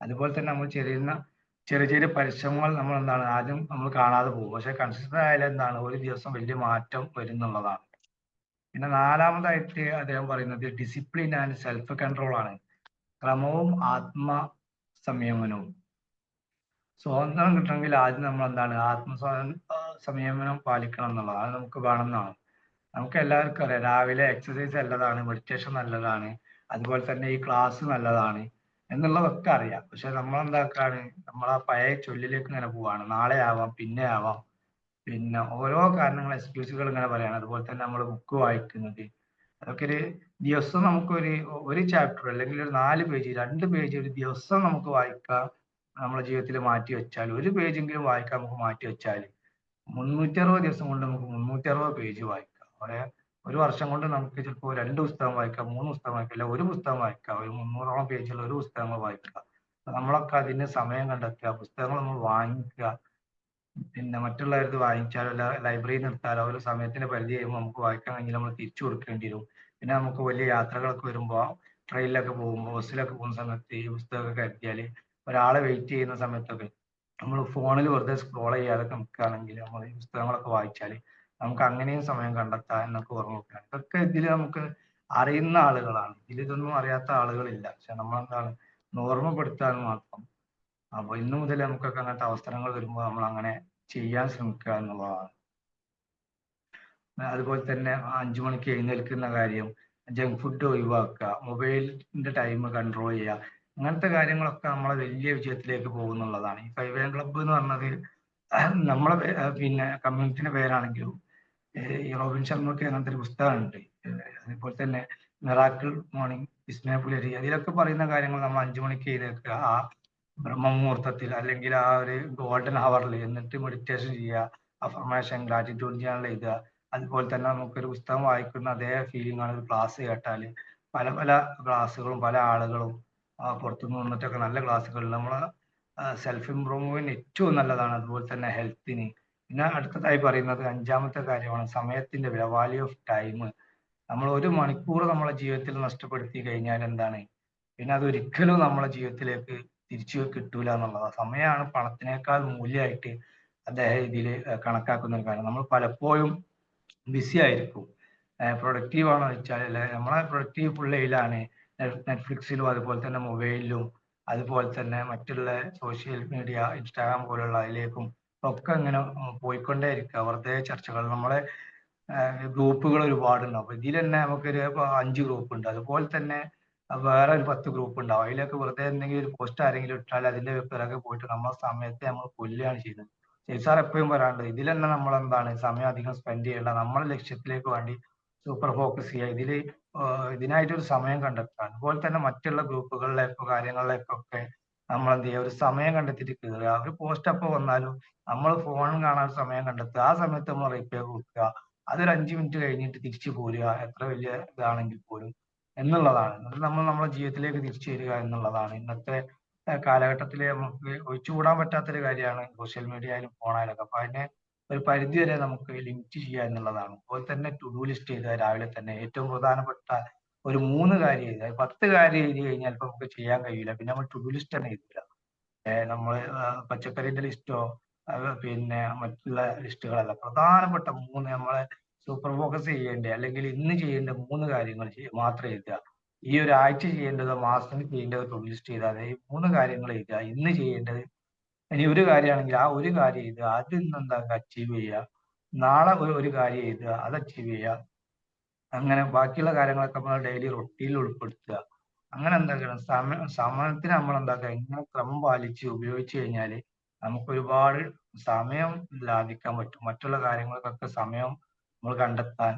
അതുപോലെ തന്നെ നമ്മൾ ചെറിയ പരിശ്രമങ്ങൾ നമ്മൾ എന്താണ് ആദ്യം നമ്മൾ കാണാതെ പോകും. പക്ഷെ കൺസിസ്റ്റന്റ് ആയാലും എന്താണ് ഒരു ദിവസം വലിയ മാറ്റം വരുന്നുള്ളതാണ്. പിന്നെ നാലാമതായിട്ട് അദ്ദേഹം പറയുന്നത് ഡിസിപ്ലിൻ ആൻഡ് സെൽഫ് കൺട്രോൾ ആണ്. ക്രമവും ആത്മ സംയമനവും. സ്വാതന്ത്ര്യം കിട്ടണമെങ്കിൽ ആദ്യം നമ്മൾ എന്താണ് സംയമനം പാലിക്കണം എന്നുള്ളത് അത് നമുക്ക് വേണമെന്നാണ്. നമുക്ക് എല്ലാവർക്കും അറിയാം രാവിലെ എക്സസൈസ് നല്ലതാണ്, മെഡിറ്റേഷൻ നല്ലതാണ്, അതുപോലെ തന്നെ ഈ ക്ലാസ് നല്ലതാണ് എന്നുള്ളതൊക്കെ അറിയാം. പക്ഷെ നമ്മൾ എന്താക്കാണ്, നമ്മൾ ആ പഴയ ചൊല്ലിലേക്ക് ഇങ്ങനെ പോവാണ്. നാളെ ആവാം, പിന്നെ ആവാം, പിന്നെ ഓരോ കാരണങ്ങൾ എക്സ്ക്യൂസുകൾ ഇങ്ങനെ പറയാണ്. അതുപോലെ തന്നെ നമ്മൾ ബുക്ക് വായിക്കുന്നത് അതൊക്കെ ഒരു ദിവസം ഒരു ചാപ്റ്റർ അല്ലെങ്കിൽ ഒരു 4 പേജ് 2 പേജ് ഒരു ദിവസം നമുക്ക് വായിക്കാം. നമ്മുടെ ജീവിതത്തിൽ മാറ്റി വെച്ചാൽ ഒരു പേജെങ്കിലും വായിക്കാൻ നമുക്ക് മാറ്റി വെച്ചാൽ 360 ദിവസം കൊണ്ട് നമുക്ക് 360 പേജ് വായിക്കാം. ഒരു വർഷം കൊണ്ട് നമുക്ക് ചിലപ്പോൾ 2 പുസ്തകം വായിക്കാം, 3 പുസ്തകം വായിക്കാം, അല്ല ഒരു പുസ്തകം വായിക്കാം. ഒരു 300ഓളം പേജുള്ള ഒരു പുസ്തകങ്ങൾ വായിക്കാം. നമ്മളൊക്കെ അതിന് സമയം കണ്ടെത്തുക, പുസ്തകങ്ങൾ നമ്മൾ വാങ്ങിക്കുക. പിന്നെ മറ്റുള്ളവരത് വാങ്ങിച്ചാലോ ലൈബ്രറിയിൽ നിർത്താലോ ഒരു സമയത്തിന് പരിധി കഴിയുമ്പോൾ നമുക്ക് വായിക്കാൻ കഴിഞ്ഞാൽ നമ്മൾ തിരിച്ചു കൊടുക്കേണ്ടി വരും. പിന്നെ നമുക്ക് വലിയ യാത്രകളൊക്കെ വരുമ്പോൾ ട്രെയിനിലൊക്കെ പോകുമ്പോൾ ബസ്സിലൊക്കെ പോകുന്ന സമയത്ത് ഈ പുസ്തകമൊക്കെ കരുതിയാൽ ഒരാളെ വെയിറ്റ് ചെയ്യുന്ന സമയത്തൊക്കെ നമ്മൾ ഫോണിൽ വെറുതെ സ്ക്രോൾ ചെയ്യാതെ നിൽക്കുകയാണെങ്കിൽ നമ്മൾ ഈ പുസ്തകങ്ങളൊക്കെ വായിച്ചാൽ നമുക്ക് അങ്ങനെയും സമയം കണ്ടെത്താൻ എന്നൊക്കെ ഓർമ്മ വെക്കാം. ഇതൊക്കെ ഇതിൽ നമുക്ക് അറിയുന്ന ആളുകളാണ്, ഇതൊന്നും അറിയാത്ത ആളുകളില്ല. പക്ഷെ നമ്മളെന്താണ് ഓർമ്മപ്പെടുത്താൻ മാത്രം. അപ്പൊ ഇന്നു മുതൽ നമുക്കൊക്കെ അങ്ങനത്തെ അവസരങ്ങൾ വരുമ്പോൾ നമ്മൾ അങ്ങനെ ചെയ്യാൻ ശ്രമിക്കുക എന്നുള്ളതാണ്. അതുപോലെ തന്നെ 5 മണിക്ക് എഴുന്നേൽക്കുന്ന കാര്യം, ജങ്ക് ഫുഡ് ഒഴിവാക്കുക, മൊബൈലിന്റെ ടൈം കൺട്രോൾ ചെയ്യുക, അങ്ങനത്തെ കാര്യങ്ങളൊക്കെ നമ്മളെ വലിയ വിജയത്തിലേക്ക് പോകുന്നുള്ളതാണ്. ഈ 5 AM ക്ലബ്ബ് എന്ന് പറഞ്ഞത് നമ്മളെ പിന്നെ കമ്മ്യൂണിറ്റിന്റെ പേരാണെങ്കിലും ഈ റോബിൻ ശർമ്മക്ക് അങ്ങനത്തെ ഒരു പുസ്തകമുണ്ട്. അതുപോലെ തന്നെ മിറാക്കിൾ മോർണിംഗ്, വിസ്മയപുലരി, അതിലൊക്കെ പറയുന്ന കാര്യങ്ങൾ നമ്മൾ 5 മണിക്ക് എഴുന്നേൽക്കുക, ആ ബ്രഹ്മമുഹൂർത്തത്തിൽ അല്ലെങ്കിൽ ആ ഒരു ഗോൾഡൻ ഹവറിൽ, എന്നിട്ട് മെഡിറ്റേഷൻ ചെയ്യുക, അഫർമേഷൻ ഗ്രാറ്റിറ്റ്യൂഡ് ചെയ്യാനുള്ള എഴുതുക. അതുപോലെ തന്നെ നമുക്കൊരു പുസ്തകം വായിക്കുന്ന അതേ ഫീലിംഗ് ആണ് ഒരു ക്ലാസ് കേട്ടാൽ. പല പല ക്ലാസ്സുകളും പല ആളുകളും പുറത്തുനിന്ന് വന്നിട്ടൊക്കെ നല്ല ക്ലാസ്സുകൾ നമ്മളെ സെൽഫ് ഇംപ്രൂവ്മെന്റ് ഏറ്റവും നല്ലതാണ്. അതുപോലെ തന്നെ ഹെൽത്തിന്. പിന്നെ അടുത്തതായി പറയുന്നത് 5ാമത്തെ കാര്യമാണ് സമയത്തിന്റെ വില, വാല്യൂ ഓഫ് ടൈം. നമ്മൾ 1 മണിക്കൂർ നമ്മളെ ജീവിതത്തിൽ നഷ്ടപ്പെടുത്തി കഴിഞ്ഞാൽ എന്താണ്, പിന്നെ അത് ഒരിക്കലും നമ്മളെ ജീവിതത്തിലേക്ക് തിരിച്ചു കിട്ടൂല എന്നുള്ളതാണ്. സമയമാണ് പണത്തിനേക്കാൾ മൂല്യമായിട്ട് അദ്ദേഹം ഇതിൽ കണക്കാക്കുന്ന ഒരു കാര്യം. നമ്മൾ പലപ്പോഴും ബിസി ആയിരിക്കും. പ്രൊഡക്റ്റീവ് ആണോ വെച്ചാൽ നമ്മളെ പ്രൊഡക്റ്റീവ് ഫുൾ ഇതിലാണ്, നെറ്റ്ഫ്ലിക്സിലും അതുപോലെ തന്നെ മൊബൈലിലും അതുപോലെ തന്നെ മറ്റുള്ള സോഷ്യൽ മീഡിയ ഇൻസ്റ്റാഗ്രാം പോലുള്ള അതിലേക്കും ഒക്കെ ഇങ്ങനെ പോയിക്കൊണ്ടേ ഇരിക്കുക. വെറുതെ ചർച്ചകൾ, നമ്മളെ ഗ്രൂപ്പുകൾ ഒരുപാടുണ്ടാവും. അപ്പൊ ഇതിൽ തന്നെ നമുക്കൊരു 5 ഗ്രൂപ്പ് ഉണ്ട്. അതുപോലെ തന്നെ വേറെ ഒരു 10 ഗ്രൂപ്പ് ഉണ്ടാവും. അതിലൊക്കെ വെറുതെ എന്തെങ്കിലും ഒരു പോസ്റ്റ് ആരെങ്കിലും ഇട്ടാൽ അതിന്റെ പിറകെ പോയിട്ട് നമ്മളെ സമയത്തെ നമ്മൾ കൊല്ലുകയാണ് ചെയ്യുന്നത്. സാർ എപ്പോഴും പറയാറുണ്ട്, ഇതിൽ തന്നെ നമ്മൾ എന്താണ് സമയം അധികം സ്പെൻഡ് ചെയ്യേണ്ട, നമ്മളെ ലക്ഷ്യത്തിലേക്ക് വേണ്ടി സൂപ്പർ ഫോക്കസ് ചെയ്യുക, ഇതിനായിട്ടൊരു സമയം കണ്ടെത്തുക. അതുപോലെ തന്നെ മറ്റുള്ള ഗ്രൂപ്പുകളിലേക്കോ കാര്യങ്ങളിലേക്കൊക്കെ നമ്മൾ എന്ത് ചെയ്യുക, ഒരു സമയം കണ്ടെത്തിയിട്ട് കയറുക. ഒരു പോസ്റ്റ് അപ്പോൾ വന്നാലും നമ്മൾ ഫോൺ കാണാൻ സമയം കണ്ടെത്തുക, ആ സമയത്ത് നമ്മൾ റിപ്ലൈ കൊടുക്കുക, അതൊരു 5 മിനിറ്റ് കഴിഞ്ഞിട്ട് തിരിച്ചു പോരുക, എത്ര വലിയ ഇതാണെങ്കിൽ പോലും എന്നുള്ളതാണ്. നമ്മൾ നമ്മുടെ ജീവിതത്തിലേക്ക് തിരിച്ചു വരിക എന്നുള്ളതാണ് ഇന്നത്തെ കാലഘട്ടത്തിൽ നമുക്ക് ഒഴിച്ചുകൂടാൻ പറ്റാത്തൊരു കാര്യമാണ് സോഷ്യൽ മീഡിയ ആയാലും ഫോണായാലും. അപ്പൊ അതിനെ ഒരു പരിധി വരെ നമുക്ക് ലിമിറ്റ് ചെയ്യുക എന്നുള്ളതാണ്. അതുപോലെ തന്നെ ടു ഡു ലിസ്റ്റ് ചെയ്ത രാവിലെ തന്നെ ഏറ്റവും പ്രധാനപ്പെട്ട ഒരു 3 കാര്യം എഴുതുക. 10 കാര്യം എഴുതി കഴിഞ്ഞാൽ ഇപ്പൊ നമുക്ക് ചെയ്യാൻ കഴിയില്ല, പിന്നെ നമ്മൾ ടു ഡു ലിസ്റ്റ് തന്നെ എഴുതില്ല. നമ്മൾ പച്ചക്കറിന്റെ ലിസ്റ്റോ പിന്നെ മറ്റുള്ള ലിസ്റ്റുകളല്ല, പ്രധാനപ്പെട്ട 3 നമ്മളെ സൂപ്പർ ഫോക്കസ് ചെയ്യേണ്ട അല്ലെങ്കിൽ ഇന്ന് ചെയ്യേണ്ട 3 കാര്യങ്ങൾ മാത്രം എഴുതുക. ഈ ഒരാഴ്ച ചെയ്യേണ്ടത്, മാസം ചെയ്യേണ്ടത് ടു ലിസ്റ്റ് ചെയ്താൽ ഈ 3 കാര്യങ്ങൾ എഴുതുക. ഇന്ന് ചെയ്യേണ്ടത്, ഇനി ഒരു കാര്യമാണെങ്കിൽ ആ ഒരു കാര്യം എഴുതുക, അത് ഇന്ന് എന്താക്കുക അച്ചീവ് ചെയ്യുക. നാളെ ഒരു കാര്യം എഴുതുക, അത് അച്ചീവ് ചെയ്യുക. അങ്ങനെ ബാക്കിയുള്ള കാര്യങ്ങളൊക്കെ നമ്മൾ ഡെയിലി റൊട്ടീനിൽ ഉൾപ്പെടുത്തുക. അങ്ങനെ എന്താക്കണം, സമയത്തിന് നമ്മൾ എന്താക്കുക ഇങ്ങനെ ക്രമം പാലിച്ച് ഉപയോഗിച്ച് കഴിഞ്ഞാൽ നമുക്ക് ഒരുപാട് സമയം ലാഭിക്കാൻ പറ്റും. മറ്റുള്ള കാര്യങ്ങൾക്കൊക്കെ സമയം നമ്മൾ കണ്ടെത്താൻ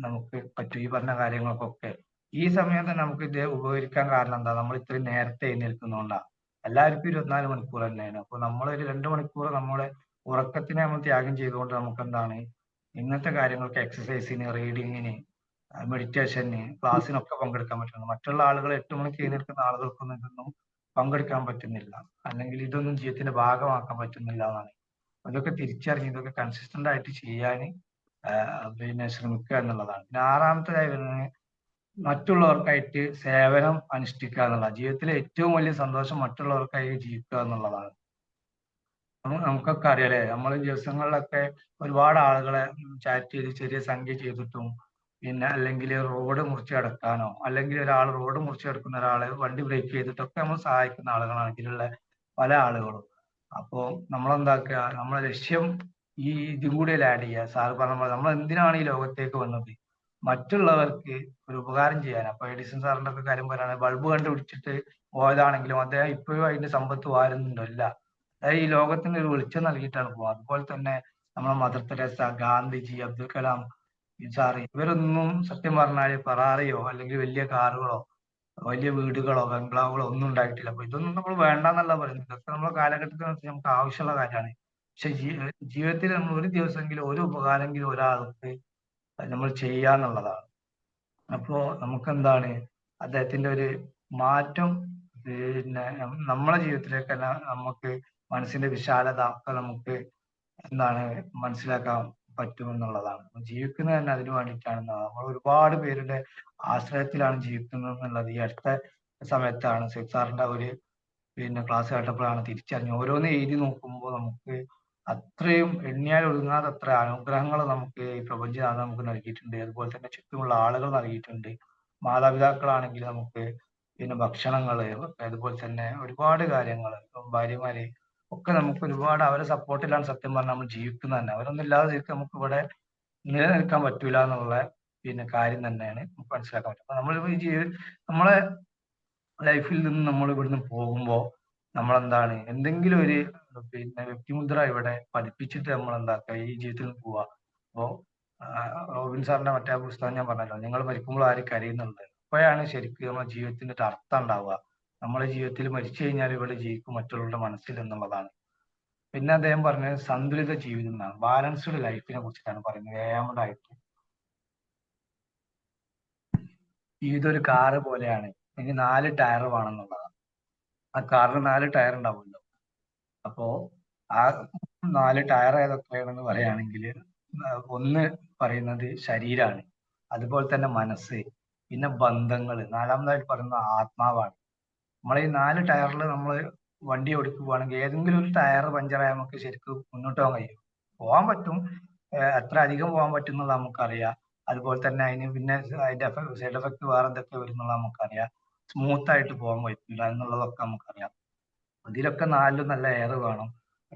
നമുക്ക് പറ്റും. ഈ പറഞ്ഞ കാര്യങ്ങൾക്കൊക്കെ ഈ സമയം തന്നെ നമുക്ക് ഇത് ഉപകരിക്കാൻ കാരണം എന്താ, നമ്മൾ ഇത്രയും നേരത്തെ എഴുന്നേൽക്കുന്നതുകൊണ്ടാണ്. എല്ലാവർക്കും 24 മണിക്കൂർ തന്നെയാണ്. അപ്പൊ നമ്മൾ ഒരു 2 മണിക്കൂർ നമ്മളെ ഉറക്കത്തിനെ നമ്മൾ ത്യാഗം ചെയ്തുകൊണ്ട് നമുക്ക് എന്താണ് ഇങ്ങനത്തെ കാര്യങ്ങൾക്ക്, എക്സസൈസിന്, റീഡിങ്ങിന്, മെഡിറ്റേഷന്, ക്ലാസ്സിനൊക്കെ പങ്കെടുക്കാൻ പറ്റുന്നു. മറ്റുള്ള ആളുകൾ 8 മണിക്ക് എഴുന്നേൽക്കുന്ന ആളുകൾക്കൊന്നും ഇതൊന്നും പങ്കെടുക്കാൻ പറ്റുന്നില്ല, അല്ലെങ്കിൽ ഇതൊന്നും ജീവിതത്തിന്റെ ഭാഗമാക്കാൻ പറ്റുന്നില്ല എന്നാണ്. അതൊക്കെ തിരിച്ചറിഞ്ഞ് ഇതൊക്കെ കൺസിസ്റ്റന്റ് ആയിട്ട് ചെയ്യാൻ പിന്നെ ശ്രമിക്കുക എന്നുള്ളതാണ്. പിന്നെ 6ാമത്തേതായി വരുന്നത് മറ്റുള്ളവർക്കായിട്ട് സേവനം അനുഷ്ഠിക്കുക എന്നുള്ളതാണ്. ജീവിതത്തിലെ ഏറ്റവും വലിയ സന്തോഷം മറ്റുള്ളവർക്കായി ജീവിക്കുക എന്നുള്ളതാണ്. നമുക്കൊക്കെ അറിയാലേ, നമ്മൾ ദിവസങ്ങളിലൊക്കെ ഒരുപാട് ആളുകളെ ചാറ്റ് ചെയ്ത് ചെറിയ സംഖ്യ ചെയ്തിട്ടും പിന്നെ അല്ലെങ്കിൽ റോഡ് മുറിച്ച് കടക്കാനോ അല്ലെങ്കിൽ ഒരാൾ റോഡ് മുറിച്ച് കടക്കുന്ന ഒരാളെ വണ്ടി ബ്രേക്ക് ചെയ്തിട്ടൊക്കെ നമ്മൾ സഹായിക്കുന്ന ആളുകളാണ് ഇതിലുള്ള പല ആളുകളും. അപ്പോൾ നമ്മളെന്താക്കുക, നമ്മളെ ലക്ഷ്യം ഈ ഇതും കൂടി ആഡ് ചെയ്യുക. സാർ പറഞ്ഞ പോലെ നമ്മൾ എന്തിനാണ് ഈ ലോകത്തേക്ക് വന്നത്? മറ്റുള്ളവർക്ക് ഒരു ഉപകാരം ചെയ്യാൻ. അപ്പൊ എഡിസൺ സാറിന്റെ ഒക്കെ കാര്യം പറയുകയാണെങ്കിൽ ബൾബ് കണ്ടുപിടിച്ചിട്ട് പോയതാണെങ്കിലും അദ്ദേഹം ഇപ്പോഴും അതിന്റെ സമ്പത്ത് വാരുന്നുണ്ടോ? ഇല്ല. അതായത് ഈ ലോകത്തിന് ഒരു വെളിച്ചം നൽകിയിട്ടാണ് പോകുന്നത്. അതുപോലെ തന്നെ നമ്മളെ Mother Teresa, Gandhiji, Abdul Kalam sir ഇവരൊന്നും സത്യം പറഞ്ഞാൽ ഫെറാറിയോ അല്ലെങ്കിൽ വലിയ കാറുകളോ വലിയ വീടുകളോ ബംഗ്ലാവുകളോ ഒന്നും ഉണ്ടായിട്ടില്ല. അപ്പൊ ഇതൊന്നും നമ്മൾ വേണ്ടെന്നല്ല പറയുന്നത്. ഇതൊക്കെ നമ്മുടെ കാലഘട്ടത്തിനനുസരിച്ച് നമുക്ക് ആവശ്യമുള്ള കാര്യമാണ്. പക്ഷെ ജീവിതത്തിൽ നമ്മൾ ഒരു ദിവസമെങ്കിലും ഒരു ഉപകാരമെങ്കിലും ഒരാൾക്ക് നമ്മൾ ചെയ്യാന്നുള്ളതാണ്. അപ്പോ നമുക്കെന്താണ് അദ്ദേഹത്തിന്റെ ഒരു മാറ്റം പിന്നെ നമ്മളെ ജീവിതത്തിലേക്ക് തന്നെ നമുക്ക് മനസ്സിന്റെ വിശാലത ഒക്കെ നമുക്ക് എന്താണ് മനസ്സിലാക്കാൻ പറ്റുമെന്നുള്ളതാണ്. ജീവിക്കുന്നത് തന്നെ അതിനു വേണ്ടിയിട്ടാണ്. നമ്മൾ ഒരുപാട് പേരുടെ ആശ്രയത്തിലാണ് ജീവിക്കുന്നത് എന്നുള്ളത് ഈ അടുത്ത സമയത്താണ് സാറിന്റെ ഒരു പിന്നെ ക്ലാസ് കേട്ടപ്പോഴാണ് തിരിച്ചറിഞ്ഞു. ഓരോന്ന് എഴുതി നോക്കുമ്പോൾ നമുക്ക് അത്രയും എണ്ണിയാൽ ഒതുങ്ങാതെ അത്ര അനുഗ്രഹങ്ങൾ നമുക്ക് ഈ പ്രപഞ്ചനാഥൻ നമുക്ക് നൽകിയിട്ടുണ്ട്. അതുപോലെ തന്നെ ചുറ്റുമുള്ള ആളുകൾ നൽകിയിട്ടുണ്ട്. മാതാപിതാക്കളാണെങ്കിൽ നമുക്ക് പിന്നെ ഭക്ഷണങ്ങള്, അതുപോലെ തന്നെ ഒരുപാട് കാര്യങ്ങൾ, ഭാര്യമാര് ഒക്കെ നമുക്ക് ഒരുപാട് അവരെ സപ്പോർട്ടിലാണ് സത്യം പറഞ്ഞാൽ നമ്മൾ ജീവിക്കുന്നത് തന്നെ. അവരൊന്നും ഇല്ലാതെ നമുക്ക് ഇവിടെ നിലനിൽക്കാൻ പറ്റൂല എന്നുള്ള പിന്നെ കാര്യം തന്നെയാണ് നമുക്ക് മനസ്സിലാക്കാൻ പറ്റും. അപ്പൊ നമ്മൾ ഈ നമ്മളെ ലൈഫിൽ നിന്ന് നമ്മൾ ഇവിടുന്ന് പോകുമ്പോൾ നമ്മളെന്താണ് എന്തെങ്കിലും ഒരു പിന്നെ വ്യക്തിമുദ്ര ഇവിടെ പതിപ്പിച്ചിട്ട് നമ്മൾ എന്താക്കുക ഈ ജീവിതത്തിൽ നിന്ന് പോവുക. അപ്പോ റോബിൻ സാറിന്റെ മറ്റേ പുസ്തകം ഞാൻ പറഞ്ഞല്ലോ, നിങ്ങൾ മരിക്കുമ്പോൾ ആരും കരയുന്നുണ്ട്. അപ്പോഴാണ് ശരിക്കും നമ്മുടെ ജീവിതത്തിന്റെ ഒരു അർത്ഥം ഉണ്ടാവുക. നമ്മുടെ ജീവിതത്തിൽ മരിച്ചു കഴിഞ്ഞാൽ ഇവിടെ ജീവിക്കും മറ്റുള്ളവരുടെ മനസ്സിൽ എന്നുള്ളതാണ്. പിന്നെ അദ്ദേഹം പറഞ്ഞത് സന്തുലിത ജീവിതം എന്നാണ്, ബാലൻസ്ഡ് ലൈഫിനെ കുറിച്ചിട്ടാണ് പറയുന്നത്. ഏഴാമതായിട്ട് ജീവിതം ഒരു കാറ് പോലെയാണ്, ഇനി 4 ടയർ വേണമെന്നുള്ളതാണ്. ആ കാറിന് 4 ടയർ ഉണ്ടാവുമല്ലോ. അപ്പോ ആ 4 ടയർ ഏതൊക്കെയാണെന്ന് പറയുകയാണെങ്കിൽ ഒന്ന് പറയുന്നത് ശരീരമാണ്, അതുപോലെ തന്നെ മനസ്സ്, പിന്നെ ബന്ധങ്ങൾ, നാലാമതായിട്ട് പറയുന്നത് ആത്മാവാണ്. നമ്മൾ ഈ 4 ടയറിൽ നമ്മൾ വണ്ടി ഓടിക്കുകയാണെങ്കിൽ ഏതെങ്കിലും ഒരു ടയർ പഞ്ചറായാൽ നമുക്ക് ശരിക്കും മുന്നോട്ട് പോകാൻ കഴിയും. പോകാൻ പറ്റും, എത്ര അധികം പോകാൻ പറ്റും എന്നുള്ളത് നമുക്കറിയാം. അതുപോലെ തന്നെ അതിന് പിന്നെ അതിന്റെ സൈഡ് എഫക്ട് വേറെ എന്തൊക്കെ വരും എന്നുള്ളത് നമുക്കറിയാം. സ്മൂത്ത് ആയിട്ട് പോകാൻ പറ്റില്ല എന്നുള്ളതൊക്കെ നമുക്കറിയാം. ഇതിലൊക്കെ 4 നല്ല എയർ വേണം.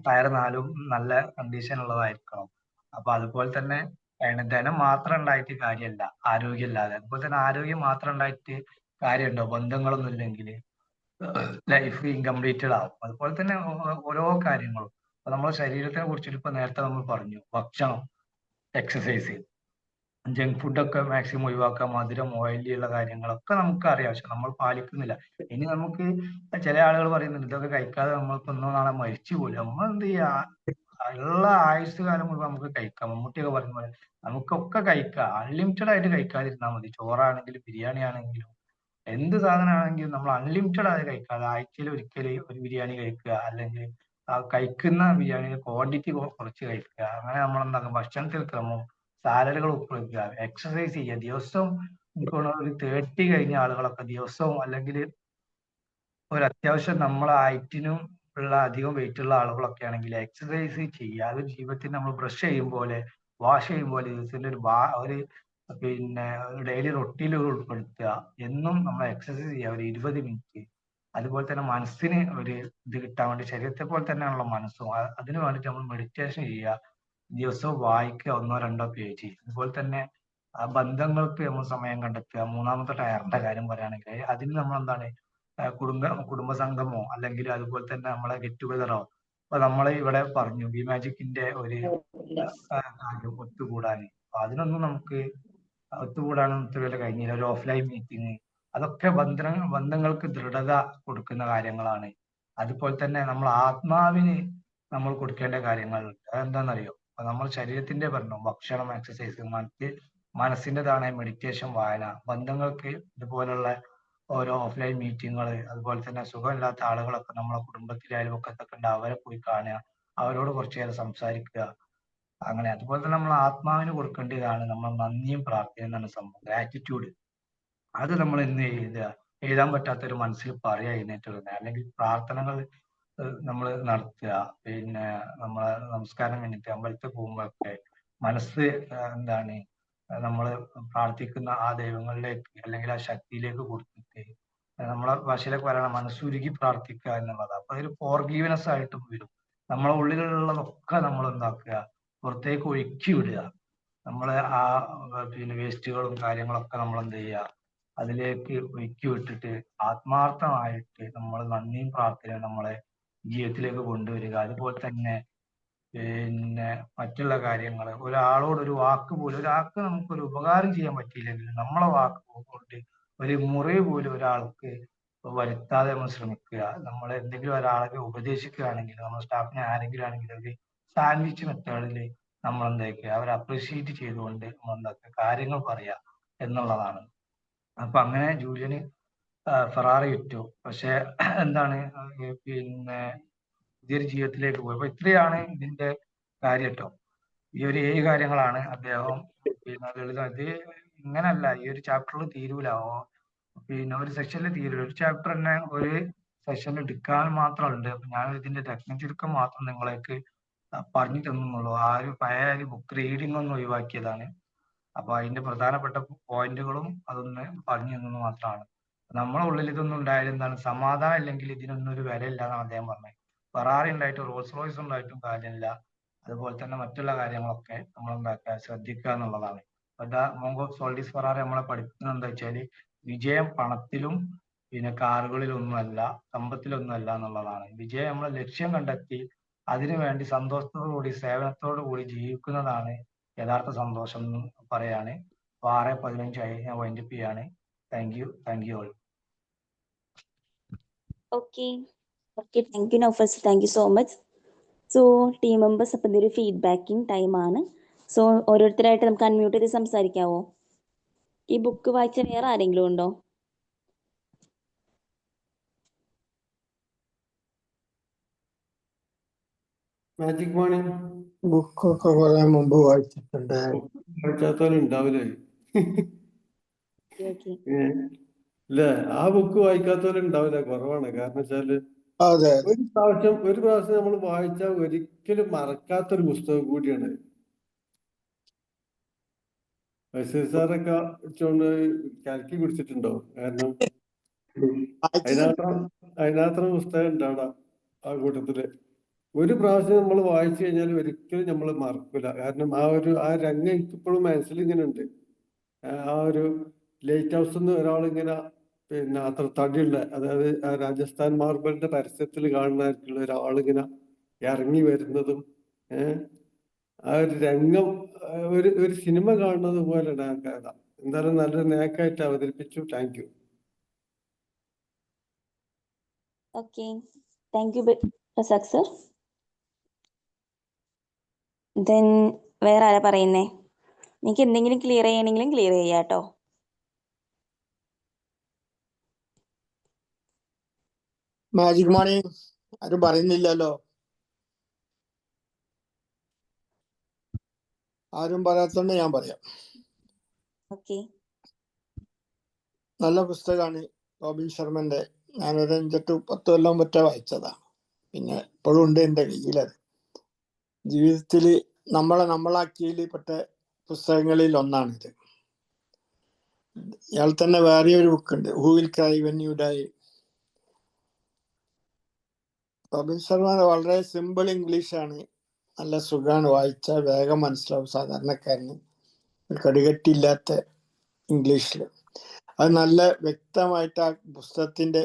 ടയർ 4 നല്ല കണ്ടീഷൻ ഉള്ളതായിരിക്കണം. അപ്പൊ അതുപോലെ തന്നെ ധനം മാത്രം ഉണ്ടായിട്ട് കാര്യമല്ല ആരോഗ്യമില്ലാതെ. അതുപോലെ തന്നെ ആരോഗ്യം മാത്രം ഉണ്ടായിട്ട് കാര്യമുണ്ടോ? ബന്ധങ്ങളൊന്നും ഇല്ലെങ്കിൽ ലൈഫ് ഇൻകംപ്ലീറ്റഡ് ആവും. അതുപോലെ തന്നെ ഓരോ കാര്യങ്ങളും. അപ്പൊ നമ്മുടെ ശരീരത്തിനെ കുറിച്ചിട്ട് ഇപ്പൊ നേരത്തെ നമ്മൾ പറഞ്ഞു, ഭക്ഷണം, എക്സസൈസ്, ജങ്ക് ഫുഡൊക്കെ മാക്സിമം ഒഴിവാക്കുക, മധുരം, ഓയിലി ഉള്ള കാര്യങ്ങളൊക്കെ നമുക്ക് അറിയാം, പക്ഷെ നമ്മൾ പാലിക്കുന്നില്ല. ഇനി നമുക്ക് ചില ആളുകൾ പറയുന്നുണ്ട് ഇതൊക്കെ കഴിക്കാതെ നമ്മൾക്ക് ഒന്നോ നാളെ മരിച്ചു പോലും. നമ്മൾ എന്ത് ചെയ്യാ, ഉള്ള ആയുസ് കാലം മുഴുവൻ നമുക്ക് കഴിക്കാം. മമ്മൂട്ടിയൊക്കെ പറയുന്ന പോലെ നമുക്കൊക്കെ കഴിക്കാം, അൺലിമിറ്റഡ് ആയിട്ട് കഴിക്കാതിരുന്നാൽ മതി. ചോറാണെങ്കിലും ബിരിയാണി ആണെങ്കിലും എന്ത് സാധനമാണെങ്കിലും നമ്മൾ അൺലിമിറ്റഡ് ആയി കഴിക്കാതെ ആഴ്ചയിൽ ഒരിക്കൽ ഒരു ബിരിയാണി കഴിക്കുക, അല്ലെങ്കിൽ ആ കഴിക്കുന്ന ബിരിയാണിയുടെ ക്വാണ്ടിറ്റി കുറച്ച് കഴിക്കുക. അങ്ങനെ നമ്മൾ എന്താക്കും, ഭക്ഷണത്തിൽ ക്രമം, സാലഡുകൾ ഉൾപ്പെടുത്തുക, എക്സസൈസ് ചെയ്യുക. ദിവസവും എനിക്ക് തോന്നുന്നു ഒരു 30 കഴിഞ്ഞ ആളുകളൊക്കെ ദിവസവും അല്ലെങ്കിൽ ഒരു അത്യാവശ്യം നമ്മളെ ഹൈറ്റിനും ഉള്ള അധികം വെയിറ്റ് ഉള്ള ആളുകളൊക്കെ ആണെങ്കിൽ എക്സസൈസ് ചെയ്യുക. അത് ജീവിതത്തിൽ നമ്മൾ ബ്രഷ് ചെയ്യും പോലെ, വാഷ് ചെയ്യും പോലെ ദിവസത്തിന്റെ ഒരു പിന്നെ ഡെയിലി റൊട്ടീനിൽ ഉൾപ്പെടുത്തുക. എന്നും നമ്മൾ എക്സസൈസ് ചെയ്യുക, ഒരു 20 മിനിറ്റ്. അതുപോലെ തന്നെ മനസ്സിന് ഒരു ഇത് കിട്ടാൻ വേണ്ടി, ശരീരത്തെ പോലെ തന്നെയാണല്ലോ മനസ്സും, അതിന് വേണ്ടിയിട്ട് നമ്മൾ മെഡിറ്റേഷൻ ചെയ്യുക. ദിവസവും വായിക്കുക 1-2 പേജ്. അതുപോലെ തന്നെ ആ ബന്ധങ്ങൾക്ക് നമ്മൾ സമയം കണ്ടെത്തുക. മൂന്നാമത്തെ ടയറിന്റെ കാര്യം പറയുകയാണെങ്കിൽ അതിന് നമ്മൾ എന്താണ്, കുടുംബസംഗമോ അല്ലെങ്കിൽ അതുപോലെ തന്നെ നമ്മളെ ഗെറ്റ് ടുഗദറോ. അപ്പൊ നമ്മൾ ഇവിടെ പറഞ്ഞു ബി മാജിക്കിന്റെ ഒരു കാര്യം ഒത്തുകൂടാന്. അപ്പൊ അതിനൊന്നും നമുക്ക് ഒത്തുകൂടാനും ഒത്തുകൂടൽ കഴിഞ്ഞില്ല. ഒരു ഓഫ്ലൈൻ മീറ്റിംഗ്, അതൊക്കെ ബന്ധങ്ങൾക്ക് ദൃഢത കൊടുക്കുന്ന കാര്യങ്ങളാണ്. അതുപോലെ തന്നെ നമ്മൾ ആത്മാവിന് നമ്മൾ കൊടുക്കേണ്ട കാര്യങ്ങൾ അതെന്താണെന്നറിയോ? അപ്പൊ നമ്മൾ ശരീരത്തിന്റെ പറഞ്ഞു ഭക്ഷണം, എക്സസൈസ്, മനസ്സിൻ്റെതാണ് മെഡിറ്റേഷൻ, വായന, ബന്ധങ്ങൾക്ക് ഇതുപോലുള്ള ഓരോ ഓഫ്ലൈൻ മീറ്റിങ്ങുകൾ, അതുപോലെ തന്നെ സുഖമില്ലാത്ത ആളുകളൊക്കെ നമ്മളെ കുടുംബത്തിലെ അയൽവക്കത്തൊക്കെ ഉണ്ട്, അവരെ പോയി കാണുക, അവരോട് കുറച്ചു നേരം സംസാരിക്കുക. അങ്ങനെ അതുപോലെ തന്നെ നമ്മൾ ആത്മാവിന് കൊടുക്കേണ്ടതാണ് നമ്മൾ നന്ദിയും പ്രാർത്ഥനയും എന്നാണ് സംഭവം, ഗ്രാറ്റിറ്റ്യൂഡ്. അത് നമ്മൾ എന്ന് എഴുതാൻ പറ്റാത്തൊരു മനസ്സിൽ പറയുക എഴുന്നേറ്റ്, അല്ലെങ്കിൽ പ്രാർത്ഥനകൾ നമ്മൾ നടത്തുക. പിന്നെ നമ്മളെ നമസ്കാരം കഴിഞ്ഞിട്ട് അമ്പലത്തിൽ പോകുമ്പോഴൊക്കെ മനസ്സ് എന്താണ് നമ്മൾ പ്രാർത്ഥിക്കുന്ന ആ ദൈവങ്ങളിലേക്ക് അല്ലെങ്കിൽ ആ ശക്തിയിലേക്ക് കൊടുത്തിട്ട് നമ്മളെ ഭാഷയിലേക്ക് പറയണം മനസ്സുരുകി പ്രാർത്ഥിക്കുക എന്നുള്ളത്. അപ്പൊ അതൊരു ഫോർഗീവ്നെസ് ആയിട്ടും വരും. നമ്മളെ ഉള്ളിലുള്ളതൊക്കെ നമ്മൾ എന്താക്കുക, പുറത്തേക്ക് ഒഴുക്കി വിടുക. നമ്മളെ ആ പിന്നെ വേസ്റ്റുകളും കാര്യങ്ങളൊക്കെ നമ്മൾ എന്ത് ചെയ്യുക, അതിലേക്ക് ഒഴുക്കി വിട്ടിട്ട് ആത്മാർത്ഥമായിട്ട് നമ്മൾ നന്ദിയും പ്രാർത്ഥനയും നമ്മളെ ജീവിതത്തിലേക്ക് കൊണ്ടുവരിക. അതുപോലെ തന്നെ പിന്നെ മറ്റുള്ള കാര്യങ്ങൾ, ഒരാളോട് ഒരു വാക്ക് പോലും, ഒരാൾക്ക് നമുക്കൊരു ഉപകാരം ചെയ്യാൻ പറ്റിയില്ലെങ്കിൽ നമ്മളെ വാക്ക് കൊണ്ട് ഒരു മുറിവ് പോലും ഒരാൾക്ക് വരുത്താതെ നമ്മൾ ശ്രമിക്കുക. നമ്മൾ എന്തെങ്കിലും ഒരാളെ ഉപദേശിക്കുകയാണെങ്കിൽ, നമ്മുടെ സ്റ്റാഫിനെ ആരെങ്കിലും ആണെങ്കിൽ ഒരു സാൻഡ്വിച്ച് മെത്തേഡിൽ നമ്മൾ എന്താക്കുക, അവരെ അപ്രീഷിയേറ്റ് ചെയ്തുകൊണ്ട് നമ്മൾ എന്താക്കുക, കാര്യങ്ങൾ പറയുക എന്നുള്ളതാണ്. അപ്പൊ അങ്ങനെ ജൂലിയന് ഫെറാറി വിറ്റു. പക്ഷെ എന്താണ് പിന്നെ പുതിയൊരു ജീവിതത്തിലേക്ക് പോയി. അപ്പൊ ഇത്രയാണ് ഇതിന്റെ കാര്യം കേട്ടോ. ഈ ഒരു 7 കാര്യങ്ങളാണ് അദ്ദേഹം പിന്നെ ലളിതം. ഇത് ഇങ്ങനല്ല, ഈ ഒരു ചാപ്റ്ററിൽ തീരൂല. പിന്നെ ഒരു സെക്ഷനിൽ തീരൂല. ഒരു ചാപ്റ്റർ തന്നെ ഒരു സെഷനിൽ എടുക്കാൻ മാത്രമുണ്ട്. അപ്പൊ ഞാൻ ഇതിന്റെ ചുരുക്കം മാത്രം നിങ്ങളേക്ക് പറഞ്ഞു തന്നുള്ളൂ. ആ ഒരു പഴയ ഒരു ബുക്ക് റീഡിംഗ് ഒന്ന് ഒഴിവാക്കിയതാണ്. അപ്പൊ അതിന്റെ പ്രധാനപ്പെട്ട പോയിന്റുകളും അതൊന്ന് പറഞ്ഞു തന്നു മാത്രമാണ്. നമ്മളെ ഉള്ളിൽ ഇതൊന്നും ഉണ്ടായാലും എന്താണ്, സമാധാനം ഇല്ലെങ്കിൽ ഇതിനൊന്നും ഒരു വില ഇല്ല എന്നാണ് അദ്ദേഹം പറഞ്ഞത്. ഫെറാറി ഉണ്ടായിട്ടും റോൾസ് റോയ്സ് ഉണ്ടായിട്ടും കാര്യമില്ല. അതുപോലെ തന്നെ മറ്റുള്ള കാര്യങ്ങളൊക്കെ നമ്മൾ എന്താക്കുക, ശ്രദ്ധിക്കുക എന്നുള്ളതാണ്. മോങ്കോ സോൾഡീസ് ഫെറാറി നമ്മളെ പഠിക്കുന്നത് എന്താ വെച്ചാല്, വിജയം പണത്തിലും പിന്നെ കാറുകളിലൊന്നുമല്ല, സമ്പത്തിലൊന്നുമല്ല എന്നുള്ളതാണ്. വിജയം നമ്മളെ ലക്ഷ്യം കണ്ടെത്തി അതിനുവേണ്ടി സന്തോഷത്തോടുകൂടി സേവനത്തോടു കൂടി ജീവിക്കുന്നതാണ് യഥാർത്ഥ സന്തോഷം എന്ന് പറയാണ്. 6:15 ആയി, ഞാൻ വൈൻഡപ്പ് ചെയ്യാണ്. Thank you all. Okay thank you Naufal sir, thank you so much. So team members, അപ്പം ഇതൊരു ഫീഡ്ബാക്കിംഗ് ടൈമാണ്. സോ ഓരോരുത്തരായിട്ട് നമുക്ക് അൺമ്യൂട്ട് ചെയ്ത് സംസാരിക്കാവോ? ഈ ബുക്ക് വായിച്ച വേറെ ആരെങ്കിലും ഉണ്ടോ? മാജിക് മണി ബുക്കൊക്കെ കുറെ മുമ്പ് വായിച്ചിട്ടുണ്ട്. വായിക്കാത്തവരുണ്ടാവില്ലേ? ഓക്കെ ഇല്ലേ, ആ ബുക്ക് വായിക്കാത്തവരുണ്ടാവില്ല, കുറവാണ്. കാരണം വെച്ചാല് അതെ ഒരു പ്രാവശ്യം നമ്മൾ വായിച്ചാൽ ഒരിക്കലും മറക്കാത്തൊരു പുസ്തകം കൂടിയാണ്. സാറൊക്കെ വെച്ചോണ്ട് കലക്കി കുടിച്ചിട്ടുണ്ടോ? കാരണം അതിനകത്ര പുസ്തകം ഉണ്ടാവണം ആ കൂട്ടത്തില്. ഒരു പ്രാവശ്യം നമ്മൾ വായിച്ചു കഴിഞ്ഞാൽ ഒരിക്കലും നമ്മൾ മറക്കില്ല. കാരണം ആ രംഗം എനിക്കിപ്പോഴും മനസ്സിൽ ഇങ്ങനെ ഉണ്ട്. ആ ഒരു ലൈറ്റ് ഹൗസ് നിന്ന് ഒരാളിങ്ങനെ പിന്നെ അത്ര തടിയുള്ള, അതായത് ആ രാജസ്ഥാൻ മാർബിളിന്റെ പരസ്യത്തിൽ കാണുന്നതായിട്ടുള്ള ഒരാളിങ്ങനെ ഇറങ്ങി വരുന്നതും ആ ഒരു രംഗം ഒരു സിനിമ കാണുന്നത് പോലെയാണ് ആ കഥ. എന്തായാലും നല്ലൊരു നേക്കായിട്ട് അവതരിപ്പിച്ചു. Thank you. Okay thank U Razak sir. Then വേറെ ആരാ പറയുന്നേ? എനിക്ക് എന്തെങ്കിലും ക്ലിയർ ചെയ്യണമെങ്കിലും ക്ലിയർ ചെയ്യാം കേട്ടോ. മാജിക് മണി ആരും പറയുന്നില്ലല്ലോ. ആരും പറയാത്തോണ്ട് ഞാൻ പറയാം. ഓക്കെ നല്ല പുസ്തകമാണ് റോബിൻ ശർമ്മന്റെ. ഞാനൊരു 5-10 കൊല്ലം പറ്റ വായിച്ചതാ. പിന്നെ ഇപ്പോഴും ഉണ്ട് എൻ്റെ കയ്യിലത്. ജീവിതത്തിൽ നമ്മളാക്കിയതിൽ പെട്ട പുസ്തകങ്ങളിൽ ഒന്നാണിത്. ഇയാൾ തന്നെ വേറെ ഒരു ബുക്കുണ്ട്, who will cry when you die. Robin Sharma വളരെ സിമ്പിൾ ഇംഗ്ലീഷാണ്, നല്ല സുഖമാണ്, വായിച്ചാൽ വേഗം മനസ്സിലാവും സാധാരണക്കാരന്. ഒരു കടുകട്ടില്ലാത്ത ഇംഗ്ലീഷിൽ അത് നല്ല വ്യക്തമായിട്ട് ആ പുസ്തകത്തിന്റെ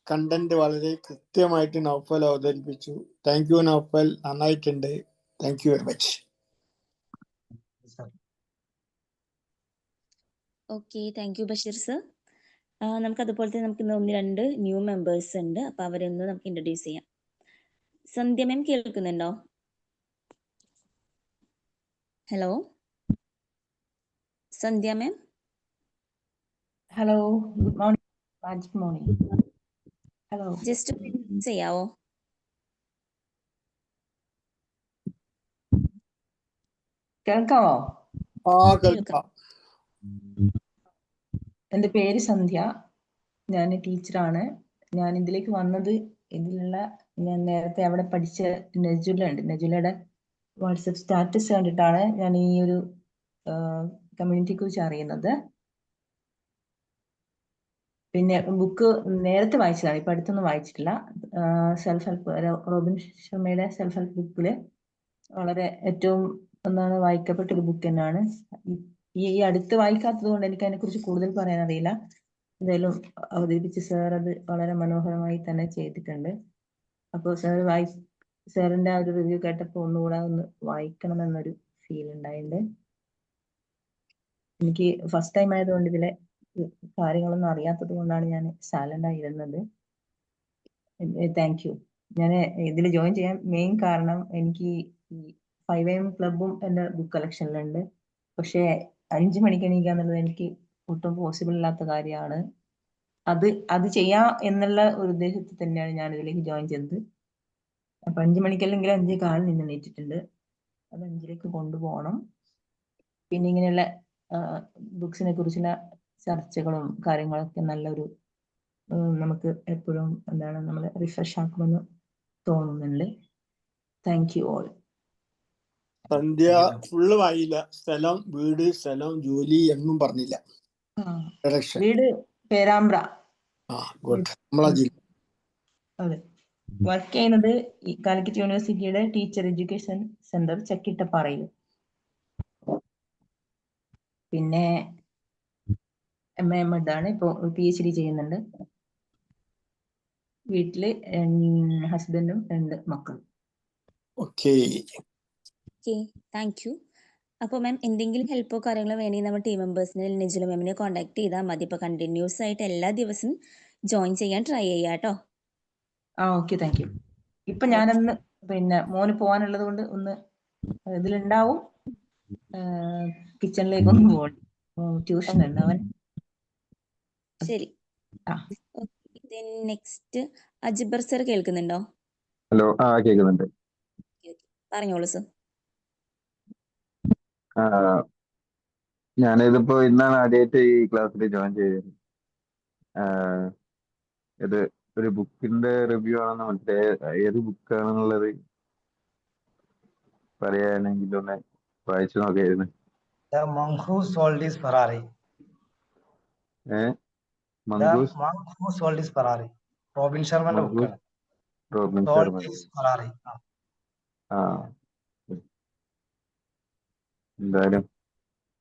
കണ്ടന്റ് വളരെ കൃത്യമായിട്ട് നൗഫൽ അവതരിപ്പിച്ചു. താങ്ക് യു നൗഫൽ, നന്നായിട്ടുണ്ട്. Thank you very much. Okay thank U Basheer sir. നമുക്ക് അതുപോലെ തന്നെ നമുക്ക് 1-2 ന്യൂ മെമ്പേഴ്സ് ഉണ്ട്. അപ്പോൾ അവരൊന്ന് നമുക്ക് ഇൻട്രൊഡ്യൂസ് ചെയ്യാം. സന്ധ്യ മാം കേൾക്കുന്നുണ്ടോ? Hello Sandhya ma'am. Hello, good morning. Magic morning. Hello, just ചെയ്യാവോ? കേൾക്കാമോ? കേൾക്കാം. എൻ്റെ പേര് സന്ധ്യ, ഞാൻ ടീച്ചറാണ്. ഞാൻ ഇതിലേക്ക് വന്നത് ഞാൻ നേരത്തെ അവിടെ പഠിച്ച നജുല ഉണ്ട്, നജുലയുടെ വാട്സപ്പ് സ്റ്റാറ്റസ് കണ്ടിട്ടാണ് ഞാൻ ഈ ഒരു കമ്മ്യൂണിറ്റിയെ കുറിച്ച് അറിയുന്നത്. പിന്നെ ബുക്ക് നേരത്തെ വായിച്ചതാണ്, ഇപ്പൊ അടുത്തൊന്നും വായിച്ചിട്ടില്ല. സെൽഫ് ഹെൽപ്പ് റോബിൻ ശർമ്മയുടെ സെൽഫ് ഹെൽപ്പ് ബുക്കില് വളരെ ഏറ്റവും എന്താണ് വായിക്കപ്പെട്ട ഒരു ബുക്ക് തന്നെയാണ്. ഈ അടുത്ത് വായിക്കാത്തത് കൊണ്ട് എനിക്ക് അതിനെ കുറിച്ച് കൂടുതൽ പറയാൻ അറിയില്ല. എന്തായാലും അവതരിപ്പിച്ച് സാർ അത് വളരെ മനോഹരമായി തന്നെ ചെയ്തിട്ടുണ്ട്. അപ്പോൾ സാറിന്റെ ആ ഒരു റിവ്യൂ കേട്ടപ്പോൾ ഒന്നുകൂടെ ഒന്ന് വായിക്കണമെന്നൊരു ഫീൽ ഉണ്ടായിട്ടുണ്ട്. എനിക്ക് ഫസ്റ്റ് ടൈം ആയതുകൊണ്ട് ഇതിലെ കാര്യങ്ങളൊന്നും അറിയാത്തത് കൊണ്ടാണ് ഞാൻ സൈലന്റ് ആയിരുന്നത്. Thank you. ഞാൻ ഇതിൽ ജോയിൻ ചെയ്യാൻ മെയിൻ കാരണം എനിക്ക് ഈ 5 AM ക്ലബും എൻ്റെ ബുക്ക് കളക്ഷനിലുണ്ട്. പക്ഷേ 5 മണിക്ക് എണീക്കുക എന്നുള്ളത് എനിക്ക് ഒട്ടും പോസിബിൾ ഇല്ലാത്ത കാര്യമാണ്. അത് ചെയ്യാം എന്നുള്ള ഒരു ഉദ്ദേശത്തിൽ തന്നെയാണ് ഞാൻ ഇതിലേക്ക് ജോയിൻ ചെയ്തത്. അപ്പൊ 5 മണിക്കല്ലെങ്കിൽ 5:15 നിന്ന് എണീറ്റിട്ടുണ്ട്. അത് 5ലേക്ക് കൊണ്ടുപോകണം. പിന്നെ ഇങ്ങനെയുള്ള ബുക്സിനെ കുറിച്ചുള്ള ചർച്ചകളും കാര്യങ്ങളൊക്കെ നല്ലൊരു നമുക്ക് എപ്പോഴും എന്താണ് നമ്മളെ റിഫ്രഷ് ആക്കുമെന്ന് തോന്നുന്നുണ്ട്. Thank you all. Sandhya full വായില്ല. സ്ഥലം, വീട്, സ്ഥലം, ജോലി എന്നും പറഞ്ഞില്ല. ഡയറക്ഷൻ. വീട് പേരാമ്പ്ര. ഗുഡ്. നമ്മളെ ജില്ല. അതെ. വർക്ക് ചെയ്യുന്നത് കാലിക്കറ്റ് യൂണിവേഴ്സിറ്റിയുടെ ടീച്ചർ എഡ്യൂക്കേഷൻ സെന്റർ ചക്കിട്ടപ്പാറയിൽ. പിന്നെ MA ആണ്. ഇപ്പോൾ PhD ചെയ്യുന്നുണ്ട്. വീട്ടില് ഹസ്ബൻഡും 2 മക്കളും. Okay, thank U. അപ്പോൾ മാം എന്തെങ്കിലും ഹെൽപ്പോ കാര്യങ്ങളോ വേണമെങ്കിൽ നമ്മുടെ ടീം മെമ്പേഴ്സിനെ നെജില മാമിനെ കോൺടാക്ട് ചെയ്താൽ മതി. ഇപ്പോൾ കണ്ടിന്യൂസ് ആയിട്ട് എല്ലാ ദിവസവും ജോയിൻ ചെയ്യാൻ ട്രൈ ചെയ്യാം കേട്ടോ. Okay, thank U. ഇപ്പൊ ഞാനൊന്ന് പിന്നെ മോന് പോകാനുള്ളത് കൊണ്ട് ഒന്ന് ഇതിലുണ്ടാവും. കിച്ചണിലേക്ക് ഒന്ന് പോകണം. ട്യൂഷൻ ഉണ്ട് അവൻ. ശരി. നെക്സ്റ്റ് അജിബർ സർ കേൾക്കുന്നുണ്ടോ? ഹലോ, കേൾക്കുന്നുണ്ട്. പറഞ്ഞോളൂ സർ. ഞാനിതിപ്പോ ഇന്നാണ് ആദ്യമായിട്ട് ഈ ക്ലാസ്സിൽ ജോയിൻ ചെയ്തത്. ഇത് ഒരു ബുക്കിന്റെ റിവ്യൂ ആണെന്ന് മനസ്സിലായി. ഏത് ബുക്കാണെന്നുള്ളത് പറയാനെങ്കിലും ഒന്ന് വായിച്ചു നോക്കിയായിരുന്നു. The monk who sold his Ferrari. മംഗൂസ് The monk who sold his Ferrari. Robin ശർമ്മന്റെ ബുക്കാണ്. Robin Sold Sharma. his Ferrari. എന്തായാലും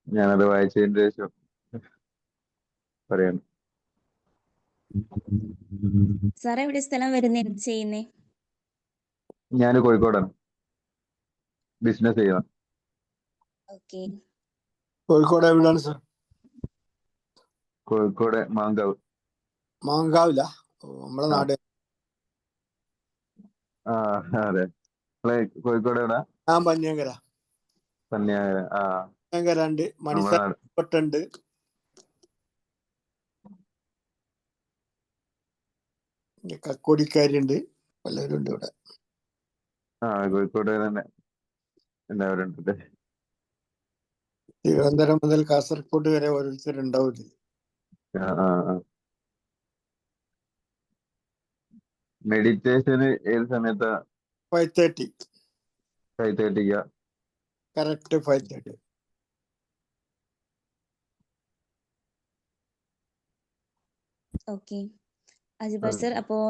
ഞാനത് വായിച്ചതിന് ശേഷം പറയാം. സാർ എവിടെ സ്ഥലം വരുന്നേ ചെയ്യുന്നേ? ഞാൻ കോഴിക്കോടാണ്, ബിസിനസ് ചെയ്യണം. ഓക്കെ. കോഴിക്കോട് എവിടെയാണ് സർ? കോഴിക്കോട് മാങ്കാവ്. മാങ്കാവില്ല, നമ്മളെ നാട്. അതെ. കോഴിക്കോട് എവിടെ? ഞാൻ പന്ന്യങ്കര. പന്ന്യങ്കര ഉണ്ട്, മണിസാട്ടുണ്ട്, കക്കോടിക്കാരുണ്ട്, പലരും ഉണ്ട് ഇവിടെ. കോഴിക്കോട് തന്നെ എല്ലാവരും ഉണ്ട്. തിരുവനന്തപുരം മുതൽ കാസർഗോഡ് വരെ ഓരോരുത്തരുണ്ടാവും. മെഡിറ്റേഷന് ഏത് സമയത്താ? 5:30. 5:30. കറക്റ്റ് 5:30. ഓക്കെ അജിബർ സർ, അപ്പോൾ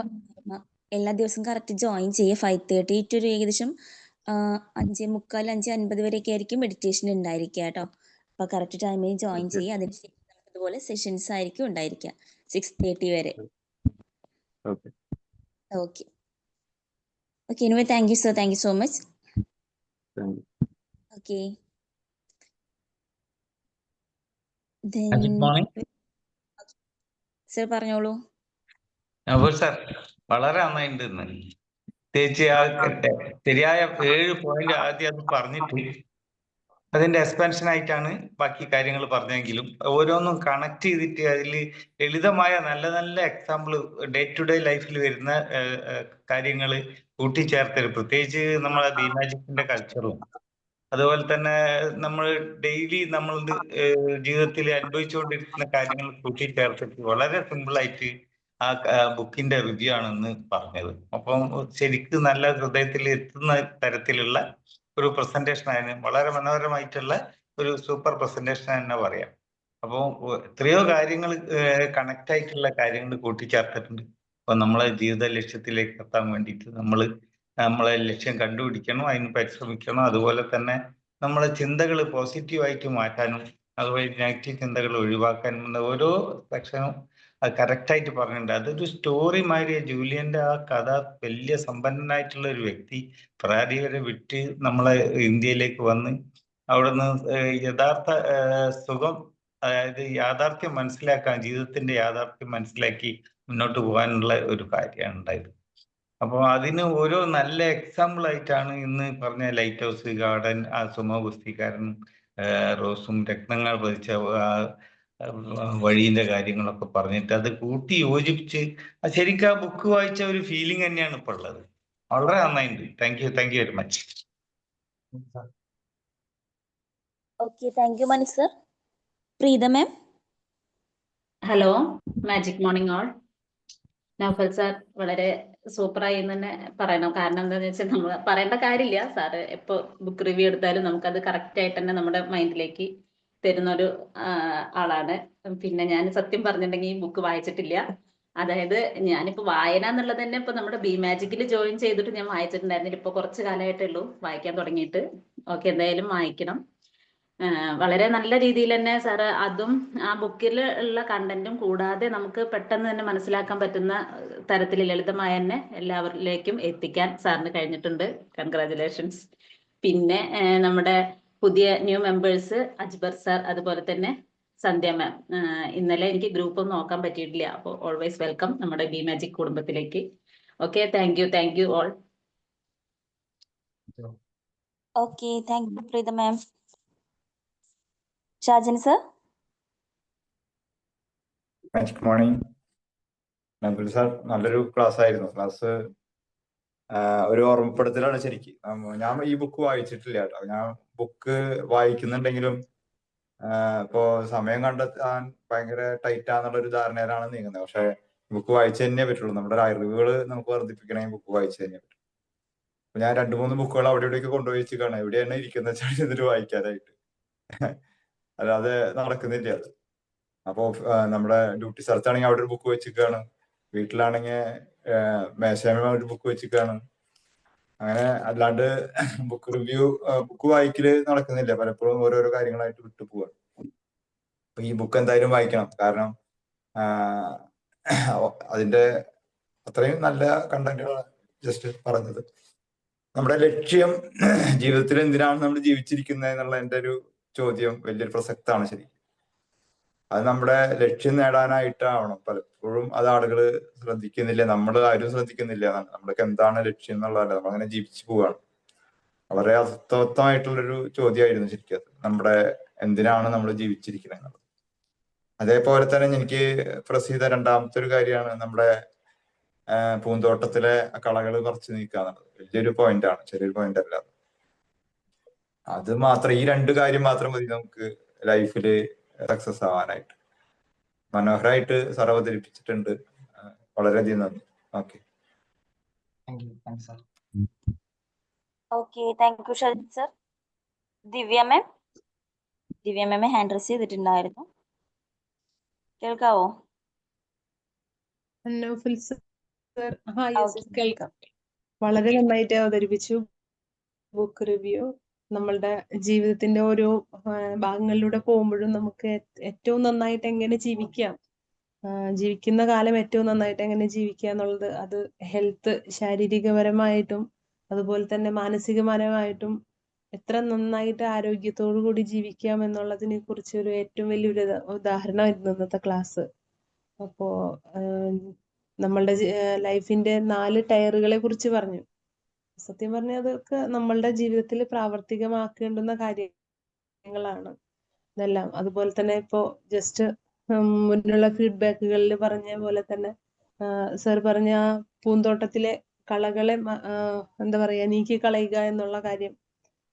എല്ലാ ദിവസവും കറക്റ്റ് ജോയിൻ ചെയ്യുക. 5:30 to ഒരു ഏകദേശം 5:45, 5:50 വരെയൊക്കെ ആയിരിക്കും മെഡിറ്റേഷൻ ഉണ്ടായിരിക്കുക കേട്ടോ. അപ്പോൾ കറക്റ്റ് ടൈമിൽ ജോയിൻ ചെയ്യുക. അതിനുശേഷം നമുക്ക് ഇതുപോലെ സെഷൻസ് ആയിരിക്കും ഉണ്ടായിരിക്കുക 6:30 വരെ. Okay okay. Anyway thank you sir, thank you so much. Okay. Sir പറഞ്ഞോളൂ. സർ വളരെ നന്നായിട്ടുണ്ട് ഇന്ന്. പ്രത്യേകിച്ച് ശരിയായ 7 പോയിന്റ് ആദ്യം അത് പറഞ്ഞിട്ട് അതിന്റെ എക്സ്പാൻഷൻ ആയിട്ടാണ് ബാക്കി കാര്യങ്ങൾ പറഞ്ഞെങ്കിലും ഓരോന്നും കണക്ട് ചെയ്തിട്ട് അതിൽ ലളിതമായ നല്ല നല്ല എക്സാമ്പിൾ ഡേ ടു ഡേ ലൈഫിൽ വരുന്ന കാര്യങ്ങൾ കൂട്ടിച്ചേർത്തത്, പ്രത്യേകിച്ച് നമ്മളെ ബിമാജിക്കിന്റെ കൾച്ചറും അതുപോലെ തന്നെ നമ്മൾ ഡെയിലി നമ്മൾ ജീവിതത്തിൽ അനുഭവിച്ചുകൊണ്ടിരിക്കുന്ന കാര്യങ്ങൾ കൂട്ടിച്ചേർത്തിട്ട് വളരെ സിമ്പിളായിട്ട് ആ ബുക്കിന്റെ റിവ്യൂ ആണെന്ന് പറഞ്ഞത്. അപ്പം ശരിക്കും നല്ല ഹൃദയത്തിൽ എത്തുന്ന തരത്തിലുള്ള ഒരു പ്രസന്റേഷൻ ആയിരുന്നു. വളരെ മനോഹരമായിട്ടുള്ള ഒരു സൂപ്പർ പ്രസന്റേഷൻ തന്നെ പറയാം. അപ്പോൾ എത്രയോ കാര്യങ്ങൾ കണക്ട് ആയിട്ടുള്ള കാര്യങ്ങൾ കൂട്ടിച്ചേർത്തിട്ടുണ്ട്. അപ്പൊ നമ്മളെ ജീവിത ലക്ഷ്യത്തിലേക്ക് എത്താൻ വേണ്ടിയിട്ട് നമ്മളെ ലക്ഷ്യം കണ്ടുപിടിക്കണം, അതിന് പരിശ്രമിക്കണം. അതുപോലെ തന്നെ നമ്മളെ ചിന്തകൾ പോസിറ്റീവായിട്ട് മാറ്റാനും അതുപോലെ നെഗറ്റീവ് ചിന്തകൾ ഒഴിവാക്കാനും ഓരോ സെക്ഷനും അത് കറക്റ്റായിട്ട് പറഞ്ഞിട്ടുണ്ട്. അതൊരു സ്റ്റോറി മാതിരി. ജൂലിയന്റെ ആ കഥ, വലിയ സമ്പന്നനായിട്ടുള്ള ഒരു വ്യക്തി ഫെറാറി വരെ വിറ്റ് നമ്മളെ ഇന്ത്യയിലേക്ക് വന്ന് അവിടുന്ന് യഥാർത്ഥ സുഖം, അതായത് യാഥാർത്ഥ്യം മനസ്സിലാക്കാൻ, ജീവിതത്തിന്റെ യാഥാർത്ഥ്യം മനസ്സിലാക്കി മുന്നോട്ട് പോകാനുള്ള ഒരു കാര്യമാണ് ഉണ്ടായത്. അപ്പോൾ അതിന് ഓരോ നല്ല എക്സാമ്പിൾ ആയിട്ടാണ് ഇന്ന് പറഞ്ഞ ലൈറ്റ് ഹൗസ് ഗാർഡൻ, ആ സുമോ ഗുസ്തിക്കാരൻ, റോസും രത്നങ്ങൾ പതിച്ച വഴിയുടെ കാര്യങ്ങളൊക്കെ പറഞ്ഞിട്ട് അത് കൂട്ടി യോജിപ്പിച്ച് ശരിക്കും ആ ബുക്ക് വായിച്ച ഒരു ഫീലിംഗ് തന്നെയാണ് ഇപ്പോൾ ഉള്ളത്. വളരെ നന്നായിട്ടുണ്ട്. Thank you very much. Okay, thank you Manu sir. Preetha ma'am. Hello, magic morning all. Naufal sir വളരെ സൂപ്പറായി എന്ന് തന്നെ പറയണം. കാരണം എന്താണെന്ന് വെച്ചാൽ നമ്മൾ പറയേണ്ട കാര്യമില്ല, സാറ് എപ്പോൾ ബുക്ക് റിവ്യൂ എടുത്താലും നമുക്കത് കറക്റ്റ് ആയിട്ട് തന്നെ നമ്മുടെ മൈൻഡിലേക്ക് തരുന്നൊരു ആളാണ്. പിന്നെ ഞാൻ സത്യം പറഞ്ഞിട്ടുണ്ടെങ്കിൽ ഈ ബുക്ക് വായിച്ചിട്ടില്ല. അതായത് ഞാനിപ്പോൾ വായന എന്നുള്ളത് തന്നെ ഇപ്പൊ നമ്മുടെ ബി മാജിക്കിൽ ജോയിൻ ചെയ്തിട്ട് ഞാൻ വായിച്ചിട്ടുണ്ടായിരുന്നില്ല. ഇപ്പൊ കുറച്ച് കാലമായിട്ടേ ഉള്ളൂ വായിക്കാൻ തുടങ്ങിയിട്ട്. ഓക്കെ, എന്തായാലും വായിക്കണം. വളരെ നല്ല രീതിയിൽ തന്നെ സാറ് അതും ആ ബുക്കിൽ ഉള്ള കണ്ടന്റും കൂടാതെ നമുക്ക് പെട്ടെന്ന് തന്നെ മനസ്സിലാക്കാൻ പറ്റുന്ന തരത്തിൽ ലളിതമായ തന്നെ എല്ലാവരിലേക്കും എത്തിക്കാൻ സാറിന് കഴിഞ്ഞിട്ടുണ്ട്. കൺഗ്രാജുലേഷൻസ്. പിന്നെ നമ്മുടെ പുതിയ ന്യൂ മെമ്പേഴ്സ് അജ്ബർ സാർ, അതുപോലെ തന്നെ സന്ധ്യ മാം. ഇന്നലെ എനിക്ക് ഗ്രൂപ്പ് ഒന്നും നോക്കാൻ പറ്റിയിട്ടില്ല. അപ്പോൾ ഓൾവേസ് വെൽക്കം നമ്മുടെ ബി മാജിക് കുടുംബത്തിലേക്ക്. Okay, thank you all. Okay, thank U Preetha ma'am. Shajan sir. Magic morning. Nabil sir, നല്ലൊരു ക്ലാസ് ആയിരുന്നു. ക്ലാസ് ഒരു ഓർമ്മപ്പെടുത്തലാണ് ശരിക്കും. ഞാൻ ഈ ബുക്ക് വായിച്ചിട്ടില്ല കേട്ടോ. ഞാൻ ബുക്ക് വായിക്കുന്നുണ്ടെങ്കിലും ഇപ്പോ സമയം കണ്ടെത്താൻ ഭയങ്കര ടൈറ്റാന്നുള്ളൊരു ധാരണയിലാണ് നീങ്ങുന്നത്. പക്ഷെ ബുക്ക് വായിച്ചു തന്നെ പറ്റുള്ളൂ. നമ്മുടെ അറിവുകൾ നമുക്ക് വർദ്ധിപ്പിക്കണമെങ്കിൽ ബുക്ക് വായിച്ചു തന്നെ പറ്റും. അപ്പൊ ഞാൻ 2-3 ബുക്കുകൾ അവിടെ ഇവിടെയൊക്കെ കൊണ്ടുപോയി വെച്ചിട്ടാണ് എവിടെയാണ് ഇരിക്കുന്ന വെച്ചാൽ എന്നിട്ട് വായിക്കാനായിട്ട്. അല്ലാതെ നടക്കുന്നില്ല അത്. അപ്പോ നമ്മുടെ ഡ്യൂട്ടി സ്ഥലത്താണെങ്കിൽ അവിടെ ഒരു ബുക്ക് വെച്ചിരിക്കുകയാണ്, വീട്ടിലാണെങ്കിൽ മേശമ ഒരു ബുക്ക് വെച്ചിരിക്കുകയാണ്. അങ്ങനെ അല്ലാണ്ട് ബുക്ക് റിവ്യൂ, ബുക്ക് വായിക്കല് നടക്കുന്നില്ല. പലപ്പോഴും ഓരോരോ കാര്യങ്ങളായിട്ട് വിട്ടു പോവാണ്. അപ്പൊ ഈ ബുക്ക് എന്തായാലും വായിക്കണം. കാരണം അതിന്റെ അത്രയും നല്ല കണ്ടന്റുകളാണ് ജസ്റ്റ് പറഞ്ഞത്. നമ്മുടെ ലക്ഷ്യം, ജീവിതത്തിൽ എന്തിനാണ് നമ്മൾ ജീവിച്ചിരിക്കുന്നത് എന്നുള്ള എൻ്റെ ഒരു ചോദ്യം വലിയൊരു പ്രസക്തമാണ് ശരിക്കും. അത് നമ്മുടെ ലക്ഷ്യം നേടാനായിട്ടാവണം. പലപ്പോഴും അത് ആളുകൾ ശ്രദ്ധിക്കുന്നില്ല, നമ്മൾ ആരും ശ്രദ്ധിക്കുന്നില്ല. നമ്മൾക്ക് എന്താണ് ലക്ഷ്യം എന്നുള്ളതല്ല, നമ്മളങ്ങനെ ജീവിച്ചു പോവാണ്. വളരെ അർത്ഥവത്തായിട്ടുള്ളൊരു ചോദ്യമായിരുന്നു ശരിക്കും അത്. നമ്മുടെ എന്തിനാണ് നമ്മൾ ജീവിച്ചിരിക്കുന്നത് എന്നുള്ളത്. അതേപോലെ തന്നെ എനിക്ക് പ്രസ് ചെയ്ത രണ്ടാമത്തെ ഒരു കാര്യമാണ് നമ്മുടെ പൂന്തോട്ടത്തിലെ കളകൾ പറിച്ചു നീക്കുക എന്നുള്ളത്. വലിയൊരു പോയിന്റാണ്, ചെറിയൊരു പോയിന്റ് അല്ല. അത് മാത്രം, ഈ 2 കാര്യം മാത്രം മതി നമുക്ക് ലൈഫില് സക്സസ് ആവാനായിട്ട്. മനോഹരമായിട്ട് സാർ അവതരിപ്പിച്ചിട്ടുണ്ട്. വളരെയധികം നന്ദി. Okay, okay, thank U Shajan sir. ദിവ്യ മാം. ദിവ്യ മാം ഹാൻഡ് റൈസ് ചെയ്തിട്ടുണ്ടായിരുന്നു, കേൾക്കാവോ? നൗഫൽ സർ, കേൾക്കാം. വളരെ നന്നായിട്ട് അവതരിപ്പിച്ചു ബുക്ക് റിവ്യൂ. നമ്മളുടെ ജീവിതത്തിന്റെ ഓരോ ഭാഗങ്ങളിലൂടെ പോകുമ്പോഴും നമുക്ക് ഏറ്റവും നന്നായിട്ട് എങ്ങനെ ജീവിക്കാം, ജീവിക്കുന്ന കാലം ഏറ്റവും നന്നായിട്ട് എങ്ങനെ ജീവിക്കുക എന്നുള്ളത്, അത് ഹെൽത്ത്, ശാരീരികപരമായിട്ടും അതുപോലെ തന്നെ മാനസികപരമായിട്ടും എത്ര നന്നായിട്ട് ആരോഗ്യത്തോടു കൂടി ജീവിക്കാം എന്നുള്ളതിനെ കുറിച്ച് ഒരു ഏറ്റവും വലിയൊരു ഉദാഹരണമായിരുന്നു ഇന്നത്തെ ക്ലാസ്. അപ്പോ നമ്മളുടെ ലൈഫിന്റെ 4 ടയറുകളെ കുറിച്ച് പറഞ്ഞു. സത്യം പറഞ്ഞാൽ അതൊക്കെ നമ്മളുടെ ജീവിതത്തിൽ പ്രാവർത്തികമാക്കേണ്ടുന്ന കാര്യങ്ങളാണ് ഇതെല്ലാം. അതുപോലെ തന്നെ ഇപ്പോ ജസ്റ്റ് മുന്നിലുള്ള ഫീഡ്ബാക്കുകളിൽ പറഞ്ഞ പോലെ തന്നെ സർ പറഞ്ഞ ആ പൂന്തോട്ടത്തിലെ കളകളെ എന്താ പറയാ, നീക്കി കളയുക എന്നുള്ള കാര്യം,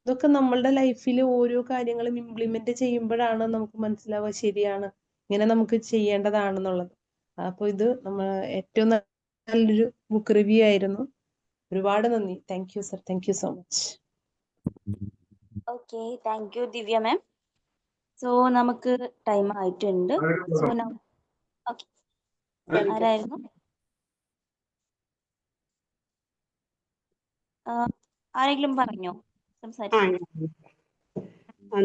ഇതൊക്കെ നമ്മളുടെ ലൈഫിൽ ഓരോ കാര്യങ്ങളും ഇംപ്ലിമെന്റ് ചെയ്യുമ്പോഴാണ് നമുക്ക് മനസ്സിലാവുക ശരിയാണ്, ഇങ്ങനെ നമുക്ക് ചെയ്യേണ്ടതാണെന്നുള്ളത്. അപ്പൊ ഇത് നമ്മൾ ഏറ്റവും നല്ലൊരു ബുക്ക് റിവ്യൂ ആയിരുന്നു. ഒരുപാട് നന്ദി. Thank you sir, thank you so much. Okay, thank U Divya ma'am. So നമുക്ക് ടൈം ആയിട്ടുണ്ട്. സോ ഓക്കെ, ആരായിരുന്നു? ആരെങ്കിലും പറഞ്ഞോ, സംസാരിച്ചു?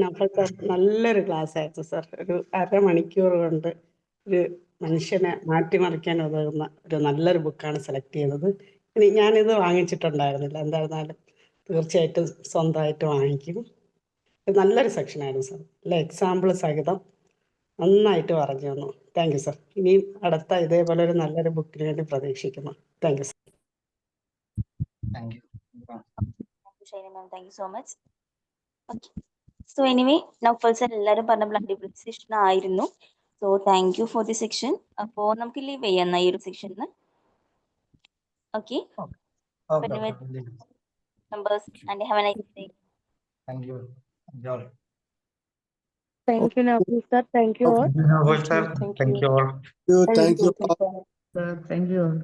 നൗഫൽ സാർ നല്ലൊരു ക്ലാസ് ആയിരുന്നു സാർ. ഒരു അരമണിക്കൂർ കൊണ്ട് ഒരു മനുഷ്യനെ മാറ്റിമറിക്കാൻ ഉതകുന്ന ഒരു നല്ലൊരു ബുക്കാണ് സെലക്ട് ചെയ്തത്. ഇനി ഞാനിത് വാങ്ങിച്ചിട്ടുണ്ടായിരുന്നില്ല, എന്തായിരുന്നാലും തീർച്ചയായിട്ടും സ്വന്തമായിട്ട് വാങ്ങിക്കും. ഇത് നല്ലൊരു സെക്ഷനായിരുന്നു സാർ. നല്ല എക്സാമ്പിൾ സഹിതം നന്നായിട്ട് പറഞ്ഞു തന്നു. Thank you sir. ഇനിയും അടുത്ത ഇതേപോലെ ഒരു നല്ലൊരു ബുക്കിന് വേണ്ടി പ്രതീക്ഷിക്കുന്നു. Thank you sir. Thank you. Shaina ma'am, thank you so much. Okay, so anyway Naufal sir എല്ലാവരും പറഞ്ഞ അടിപൊളി സെഷൻ ആയിരുന്നു. So thank you for the section. അപ്പോൾ നമുക്ക് ലീവ് ചെയ്യാം ഈ ഒരു സെക്ഷനിൽ. Okay, members, and have a nice day. Thank you. Enjoy. Thank you, Navneet sir. Thank you all. Sir, thank you all. Thank you. Thank you all.